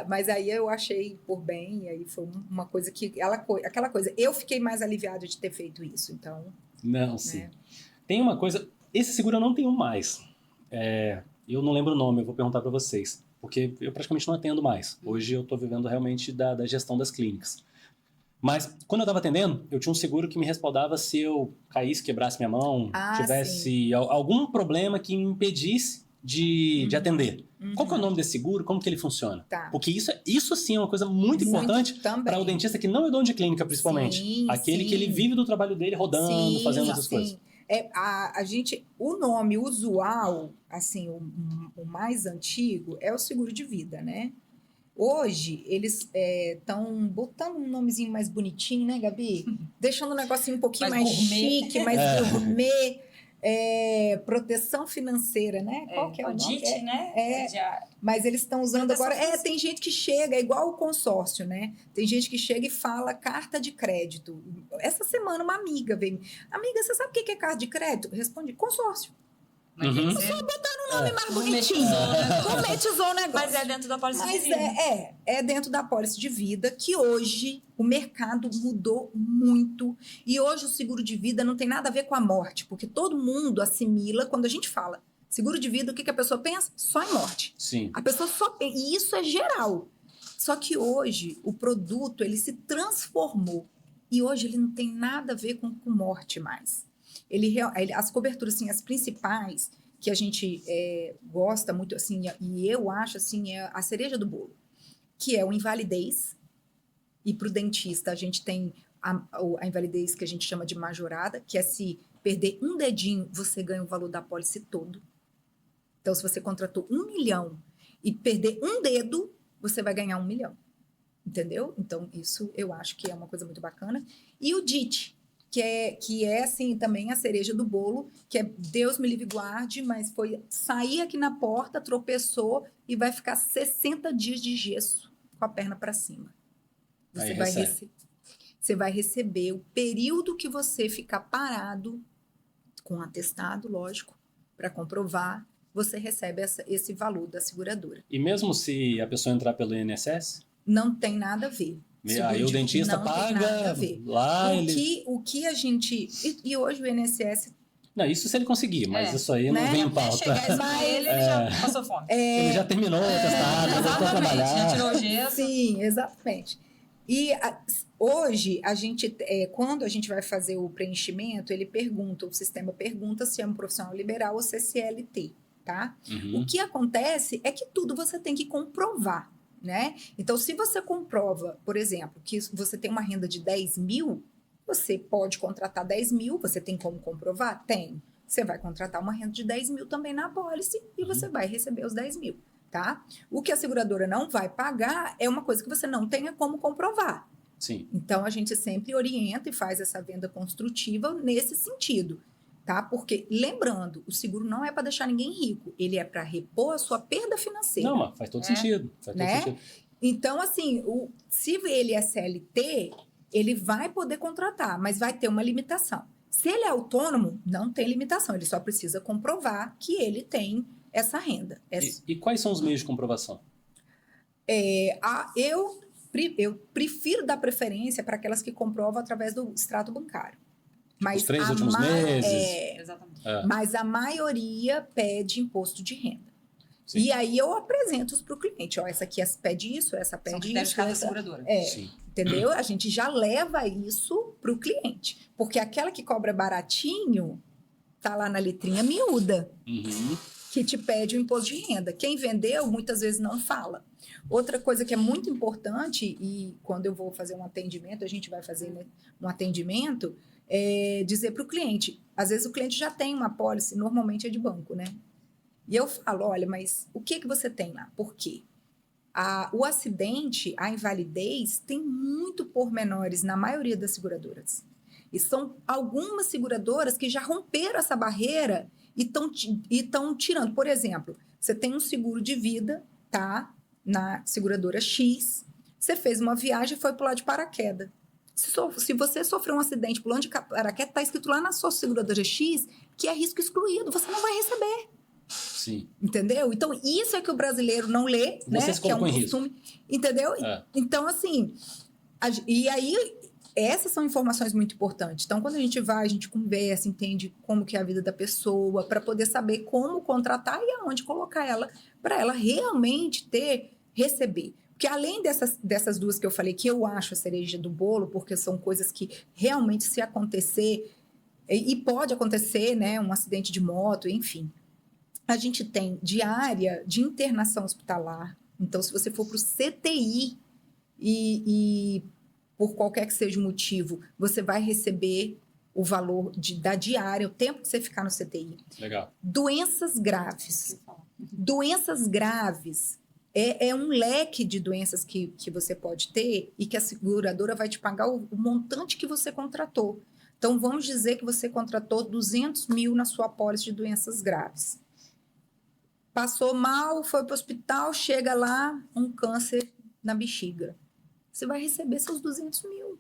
Mas aí eu achei por bem, e aí foi uma coisa que aquela coisa, eu fiquei mais aliviada de ter feito isso, então, Não, sim. né? Tem uma coisa... Esse seguro eu não tenho mais. Eu não lembro o nome, eu vou perguntar para vocês. Porque eu praticamente não atendo mais. Hoje eu tô vivendo realmente da gestão das clínicas. Mas, quando eu estava atendendo, eu tinha um seguro que me respaldava se eu caísse, quebrasse minha mão, tivesse algum problema que me impedisse de atender. Qual que é o nome desse seguro? Como que ele funciona? Tá. Porque isso sim é uma coisa muito importante também. para o dentista que não é dono de clínica, principalmente. Sim, Aquele sim. que ele vive do trabalho dele rodando, Sim, fazendo outras sim. coisas. O nome usual, assim, o mais antigo é o seguro de vida, né? Hoje, eles estão botando um nomezinho mais bonitinho, né, Gabi? Deixando o negocinho um pouquinho Mais mais gourmet. chique, mais gourmet. Proteção financeira, né? Qual que é o nome? DIT, né? Mas eles estão usando Proteção agora. financeira. Tem gente que chega, é igual o consórcio, né? Tem gente que chega e fala carta de crédito. Essa semana, uma amiga veio. Amiga, você sabe o que é carta de crédito? Respondi, consórcio. Mas Uhum. tem que ser- O nome mais Gourmetizou bonitinho. o negócio. Gourmetizou o negócio. Mas é dentro da pólice de Mas vida. é dentro da pólice de vida que hoje o mercado mudou muito. E hoje o seguro de vida não tem nada a ver com a morte, porque todo mundo assimila quando a gente fala seguro de vida, o que a pessoa pensa? Só em morte. Sim. A pessoa só. E isso é geral. Só que hoje o produto ele se transformou. E hoje ele não tem nada a ver com morte mais. As coberturas, assim, as principais que a gente gosta muito, assim, e eu acho, assim, é a cereja do bolo, que é o invalidez. E para o dentista, a gente tem a invalidez que a gente chama de majorada, que é se perder um dedinho, você ganha o valor da pólice todo. Então, se você contratou 1 milhão e perder um dedo, você vai ganhar 1 milhão. Entendeu? Então, isso eu acho que é uma coisa muito bacana. E o DIT, que é assim, também a cereja do bolo, que é Deus me livre e guarde, mas foi sair aqui na porta, tropeçou e vai ficar 60 dias de gesso com a perna para cima. Aí Você vai receber o período que você ficar parado, com atestado, lógico, para comprovar, você recebe esse valor da seguradora. E mesmo se a pessoa entrar pelo INSS, Não tem nada a ver. aí o dentista não tem nada a paga ver. lá, O que a gente... E hoje o INSS... Não, isso se ele conseguir, mas isso aí não Né? vem em Até pauta. chegar isso pra ele já passou fome. Ele já terminou o testado, voltou a Exatamente, já trabalhar. tirou o gesso. Sim, exatamente. E hoje, quando a gente vai fazer o preenchimento, o sistema pergunta se é um profissional liberal ou se é CLT, tá? Uhum. O que acontece é que tudo você tem que comprovar, né? Então, se você comprova, por exemplo, que você tem uma renda de 10 mil, você pode contratar 10 mil, você tem como comprovar? Tem. Você vai contratar uma renda de 10 mil também na apólice e você vai receber os 10 mil, tá? O que a seguradora não vai pagar é uma coisa que você não tenha como comprovar. Sim. Então, a gente sempre orienta e faz essa venda construtiva nesse sentido, tá? Porque, lembrando, o seguro não é para deixar ninguém rico, ele é para repor a sua perda financeira. Não, mas faz todo sentido. Faz todo Né? sentido. Então, assim, se ele é CLT, ele vai poder contratar, mas vai ter uma limitação. Se ele é autônomo, não tem limitação, ele só precisa comprovar que ele tem essa renda. E quais são os meios de comprovação? Eu prefiro dar preferência para aquelas que comprovam através do extrato bancário. Mas Os 3 últimos meses. Exatamente. Mas a maioria pede imposto de renda. Sim. E aí eu apresento para o cliente. Ó, essa aqui pede isso, essa São pede critérios de isso. cada essa... seguradora. Sim. Entendeu? A gente já leva isso para o cliente. Porque aquela que cobra baratinho, tá lá na letrinha miúda, Uhum. que te pede o imposto de renda. Quem vendeu, muitas vezes não fala. Outra coisa que é muito importante, e quando eu vou fazer um atendimento, a gente vai fazer, né, um atendimento, é dizer para o cliente. Às vezes o cliente já tem uma apólice, normalmente é de banco, né? E eu falo, olha, mas o que você tem lá? Por quê? O acidente, a invalidez, tem muito pormenores na maioria das seguradoras. E são algumas seguradoras que já romperam essa barreira e estão tirando. Por exemplo, você tem um seguro de vida, tá? Na seguradora X, você fez uma viagem e foi pular de paraquedas. Se você sofreu um acidente pulando de paraquedas, está escrito lá na sua seguradora X que é risco excluído, você não vai receber. Sim. Entendeu? Então, isso é que o brasileiro não lê, Você né? se Que é um colocou em costume. Entendeu? É. Então, assim, e aí, essas são informações muito importantes. Então, quando a gente vai, a gente conversa, entende como que é a vida da pessoa, para poder saber como contratar e aonde colocar ela, para ela realmente receber. Porque além dessas duas que eu falei, que eu acho a cereja do bolo, porque são coisas que realmente, se acontecer, e pode acontecer, né? Um acidente de moto, enfim. A gente tem diária de internação hospitalar. Então, se você for para o CTI e por qualquer que seja o motivo, você vai receber o valor da diária, o tempo que você ficar no CTI. Legal. Doenças graves. Doenças graves é um leque de doenças que você pode ter e que a seguradora vai te pagar o montante que você contratou. Então, vamos dizer que você contratou 200 mil na sua apólice de doenças graves. Passou mal, foi para o hospital, chega lá, um câncer na bexiga. Você vai receber seus 200 mil.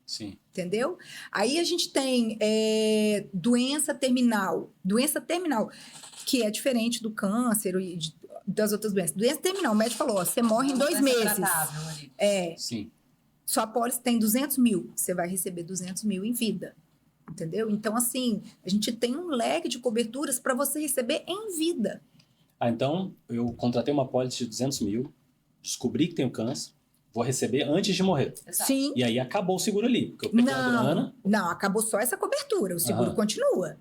Sim. Entendeu? Aí a gente tem doença terminal. Doença terminal, que é diferente do câncer e das outras doenças. Doença terminal, o médico falou, ó, você morre em 2 meses. Ali. Sim. Sua apólice tem 200 mil. Você vai receber 200 mil em vida. Entendeu? Então, assim, a gente tem um leque de coberturas para você receber em vida. Então, eu contratei uma apólice de 200 mil, descobri que tenho câncer, vou receber antes de morrer. Exato. Sim. E aí acabou o seguro ali, porque eu peguei a grana. Não, acabou só essa cobertura. O seguro continua.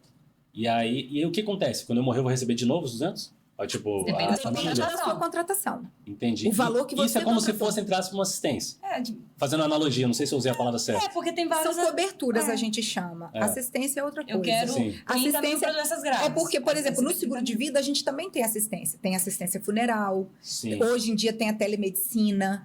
E aí o que acontece? Quando eu morrer, eu vou receber de novo os 200? Ou, tipo, Depende a da família... Depende da sua contratação. Entendi. O valor que Isso você é como se contratou. fosse, entre aspas, uma assistência. É, Fazendo analogia, não sei se eu usei a palavra certa. porque tem vários... São coberturas, a gente chama. É. Assistência é outra coisa. Eu quero Sim. 30 mil Assistência para doenças graves. É porque, por exemplo, no seguro de 30 mil. vida, a gente também tem assistência. Tem assistência funeral. Sim. Hoje em dia tem a telemedicina.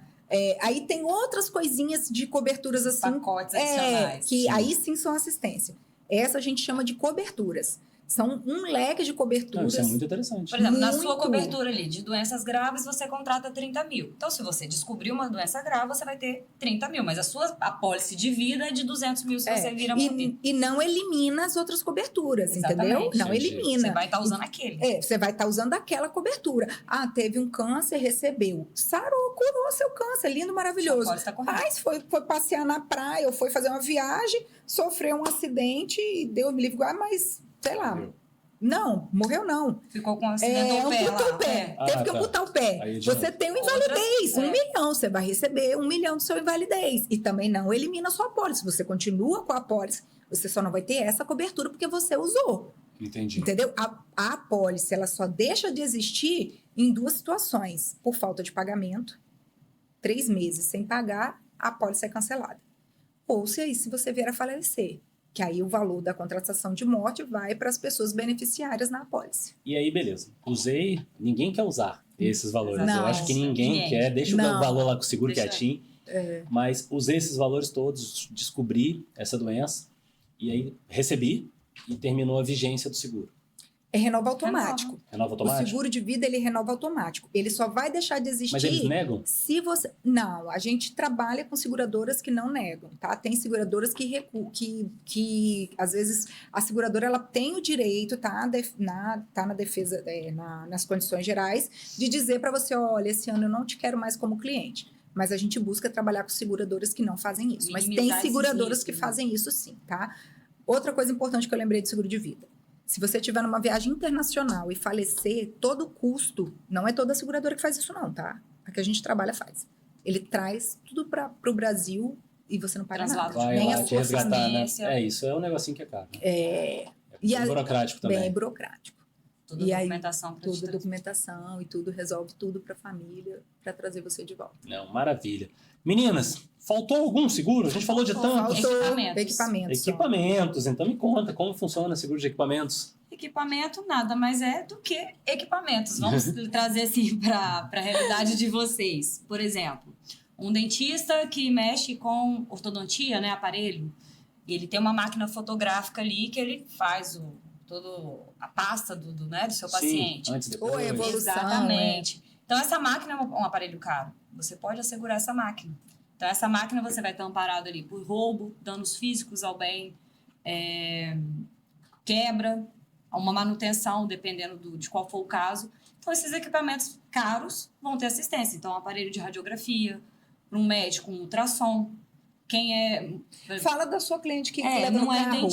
Aí tem outras coisinhas de coberturas assim. Pacotes adicionais. Que Sim. aí sim são assistência. Essa a gente chama de coberturas. São um leque de Não, coberturas. isso é muito interessante. Por exemplo, na Muito. sua cobertura ali de doenças graves, você contrata 30 mil. Então, se você descobrir uma doença grave, você vai ter 30 mil. Mas a sua apólice de vida é de 200 mil se você vira morrer. E não elimina as outras coberturas, Exatamente. entendeu? Não Entendi. elimina. Você vai estar usando aquele. Você vai estar usando aquela cobertura. Ah, teve um câncer, recebeu. Sarou, curou seu câncer, lindo, maravilhoso. Pode estar correto. Mas foi passear na praia ou foi fazer uma viagem, sofreu um acidente e deu me livre, mas sei lá. Morreu. Não, morreu não. Ficou com um acidente no pé Amputou lá. o pé. Teve que tá. amputar o pé. Aí, de Você novo. tem uma invalidez, Outras- 1 milhão. Você vai receber 1 milhão do seu invalidez. E também não elimina a sua apólice. Você continua com a apólice. Você só não vai ter essa cobertura porque você usou. Entendi. Entendeu? A apólice, ela só deixa de existir em 2 situações. Por falta de pagamento, 3 meses sem pagar, a apólice é cancelada. Ou se você vier a falecer, que aí o valor da contratação de morte vai para as pessoas beneficiárias na apólice. E aí, beleza. Usei, ninguém quer usar esses valores. Não. Eu acho que ninguém Gente. quer. Deixa Não. o valor lá com o seguro Deixa. quietinho. Mas usei esses valores todos, descobri essa doença e aí recebi e terminou a vigência do seguro. É renova automático. Renova O automático? seguro de vida, ele renova automático. Ele só vai deixar de existir... Mas eles negam? Se você... Não, a gente trabalha com seguradoras que não negam, tá? Tem seguradoras que às vezes, a seguradora, ela tem o direito, tá na defesa, nas condições gerais, de dizer para você, olha, esse ano eu não te quero mais como cliente. Mas a gente busca trabalhar com seguradoras que não fazem isso. Mas tem Minimizar esses seguradoras riscos, que né? fazem isso sim, tá? Outra coisa importante que eu lembrei de seguro de vida. Se você estiver numa viagem internacional e falecer, todo o custo, não é toda seguradora que faz isso não, tá? A que a gente trabalha faz. Ele traz tudo para o Brasil e você não paga nada. Vai Nem lá a te resgatar, né? família. Isso é um negocinho que é caro. Né? É E burocrático também. Bem burocrático. Toda E a aí, documentação para Toda a documentação e tudo, resolve tudo para a família, para trazer você de volta. Não, maravilha. Meninas, faltou algum seguro? A gente falou de tantos. Faltou Equipamentos. Equipamentos. Então me conta, como funciona seguro de equipamentos? Equipamento nada mais é do que equipamentos. Vamos trazer assim para a realidade de vocês. Por exemplo, um dentista que mexe com ortodontia, né, aparelho, ele tem uma máquina fotográfica ali que ele faz toda a pasta do seu paciente. Antes, depois. Ou a evolução. Exatamente. Então, essa máquina é um aparelho caro. Você pode assegurar essa máquina. Então, essa máquina você vai estar amparado ali por roubo, danos físicos ao bem, quebra, uma manutenção, dependendo de qual for o caso. Então, esses equipamentos caros vão ter assistência. Então, um aparelho de radiografia, para um médico, um ultrassom. Fala da sua cliente que leva no não carro.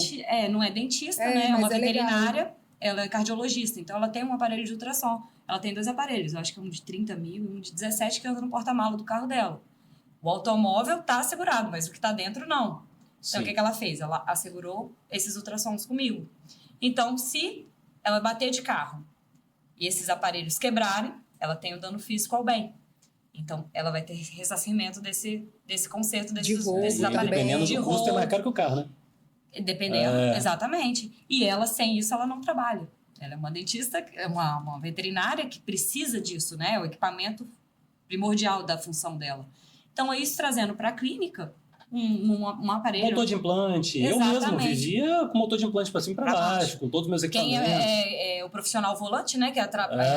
não é dentista, né? É uma mas veterinária. Legal. Ela é cardiologista, então ela tem um aparelho de ultrassom. Ela tem 2 aparelhos, eu acho que um de 30 mil e um de 17 que anda no porta-malas do carro dela. O automóvel está assegurado, mas o que está dentro não. Então, o que ela fez? Ela assegurou esses ultrassons comigo. Então, se ela bater de carro e esses aparelhos quebrarem, ela tem o dano físico ao bem. Então, ela vai ter ressarcimento desse conserto desses aparelhos. Dependendo do custo, é mais caro que o carro, né? Dependendo, exatamente. E ela, sem isso, ela não trabalha. Ela é uma dentista, é uma veterinária que precisa disso, né? É o equipamento primordial da função dela. Então, é isso trazendo para a clínica um aparelho. Motor de implante. Exatamente. Eu mesmo vivia com motor de implante para cima e para baixo, com todos os meus Quem equipamentos. é o profissional volante, né? Que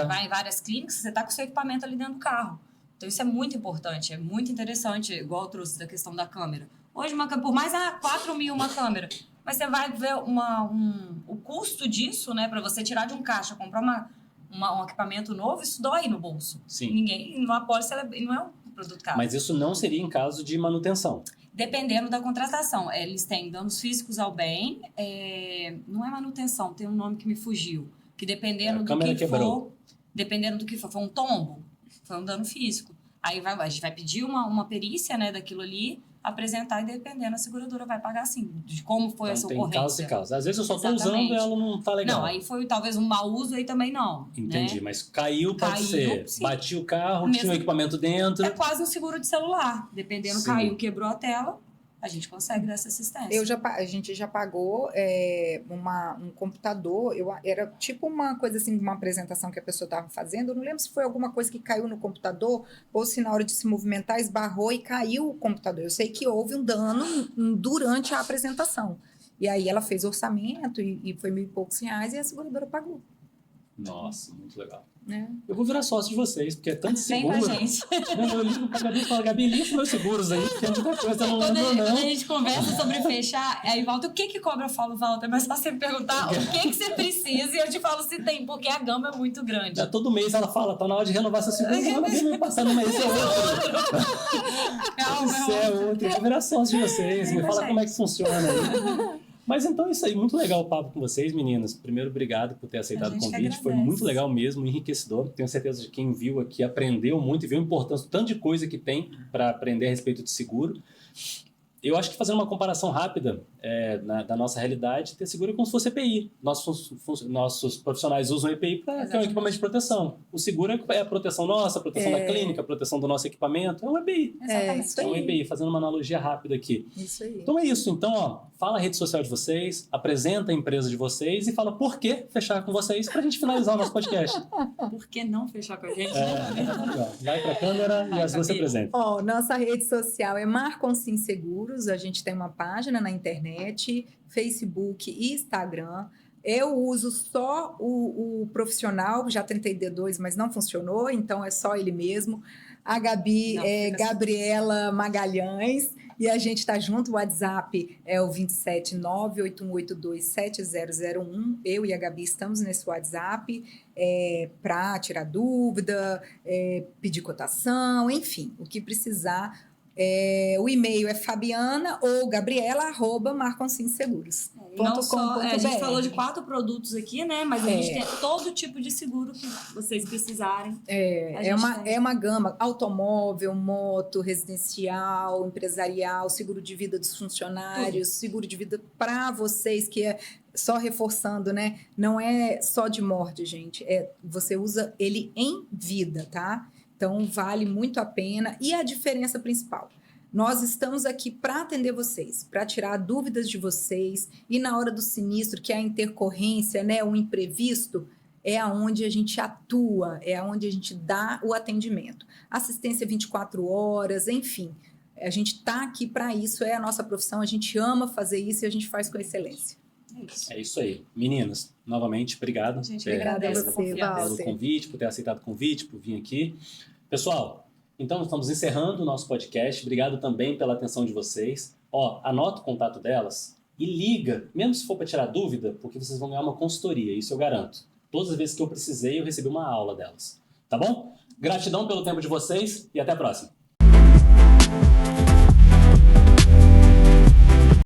vai em várias clínicas, você está com o seu equipamento ali dentro do carro. Então, isso é muito importante, é muito interessante, igual eu trouxe da questão da câmera. Hoje, por mais 4 mil uma câmera, mas você vai ver o custo disso, né? Para você tirar de um caixa, comprar um equipamento novo, isso dói no bolso. Sim. Numa apólice, não é um produto caro. Mas isso não seria em caso de manutenção. Dependendo da contratação. Eles têm danos físicos ao bem, não é manutenção, tem um nome que me fugiu. Que dependendo do que for, foi um tombo, foi um dano físico. Aí a gente vai pedir uma perícia, né, daquilo ali, apresentar e dependendo, a seguradora vai pagar assim, de como foi essa ocorrência. Tem casos e casos. Às vezes eu só estou usando e ela não tá legal. Não, aí foi talvez um mau uso, aí também não. Entendi, né? mas caiu, pode ser. Sim. Bati o carro, tinha um equipamento dentro. É quase um seguro de celular. Dependendo, Sim. caiu, quebrou a tela, a gente consegue dar essa assistência. A gente já pagou um computador, era tipo uma coisa assim, uma apresentação que a pessoa estava fazendo, eu não lembro se foi alguma coisa que caiu no computador, ou se na hora de se movimentar esbarrou e caiu o computador. Eu sei que houve um dano durante a apresentação. E aí ela fez orçamento e foi R$1.000 e poucos e a seguradora pagou. Nossa, muito legal. É. Eu vou virar sócio de vocês, porque é tanto seguro. Vem com a gente. Eu ligo pra Gabi e falo, Gabi, lista meus seguros aí, porque de qualquer coisa eu não lembro, Quando não. a gente conversa sobre fechar, aí Walter, o que cobra? Eu falo, Walter, mas só você me perguntar o que você precisa e eu te falo se tem, porque a gama é muito grande. Já todo mês ela fala, tá na hora de renovar seu seguro, não vai passar no mês, é outro. Isso é outro. Eu vou virar sócio de vocês, me fala como é que funciona aí. Mas então é isso aí, muito legal o papo com vocês, meninas. Primeiro, obrigado por ter aceitado o convite, foi muito legal mesmo, enriquecedor. Tenho certeza de que quem viu aqui aprendeu muito e viu a importância, tanto de coisa que tem para aprender a respeito de seguro. Eu acho que fazendo uma comparação rápida da nossa realidade, ter seguro é como se fosse EPI. Nossos profissionais usam EPI para ter um equipamento de proteção. O seguro é a proteção nossa, a proteção da clínica, a proteção do nosso equipamento. É um EPI. Exatamente. É um EPI, fazendo uma analogia rápida aqui. Isso aí. Então é isso. Então, ó, fala a rede social de vocês, apresenta a empresa de vocês e fala por que fechar com vocês para a gente finalizar o nosso podcast. Por que não fechar com a gente? Vai para a câmera e as duas se apresentam. Nossa rede social é Marconsim Seguros. A gente tem uma página na internet, Facebook e Instagram. Eu uso só o profissional, já tentei D2, mas não funcionou, então é só ele mesmo. A Gabi é Gabriela Magalhães e a gente está junto. O WhatsApp é o 27981827001. Eu e a Gabi estamos nesse WhatsApp para tirar dúvida, pedir cotação, enfim, o que precisar. O e-mail é fabiana ou gabriela@marconcinseguros. Não só, a gente falou de 4 produtos aqui, né? Mas a gente tem todo tipo de seguro que vocês precisarem. É uma gama: automóvel, moto, residencial, empresarial, seguro de vida dos funcionários, seguro de vida para vocês, que é só reforçando, né? Não é só de morte, gente. Você usa ele em vida, tá? Então, vale muito a pena. E a diferença principal: nós estamos aqui para atender vocês, para tirar dúvidas de vocês. E na hora do sinistro, que é a intercorrência, né, o imprevisto, é aonde a gente atua, é aonde a gente dá o atendimento. Assistência 24 horas, enfim. A gente está aqui para isso, é a nossa profissão, a gente ama fazer isso e a gente faz com excelência. É isso aí. Meninas, novamente, obrigado. A gente agradece pelo convite, por ter aceitado o convite, por vir aqui. Pessoal, então estamos encerrando o nosso podcast. Obrigado também pela atenção de vocês. Anota o contato delas e liga, mesmo se for para tirar dúvida, porque vocês vão ganhar uma consultoria, isso eu garanto. Todas as vezes que eu precisei, eu recebi uma aula delas. Tá bom? Gratidão pelo tempo de vocês e até a próxima.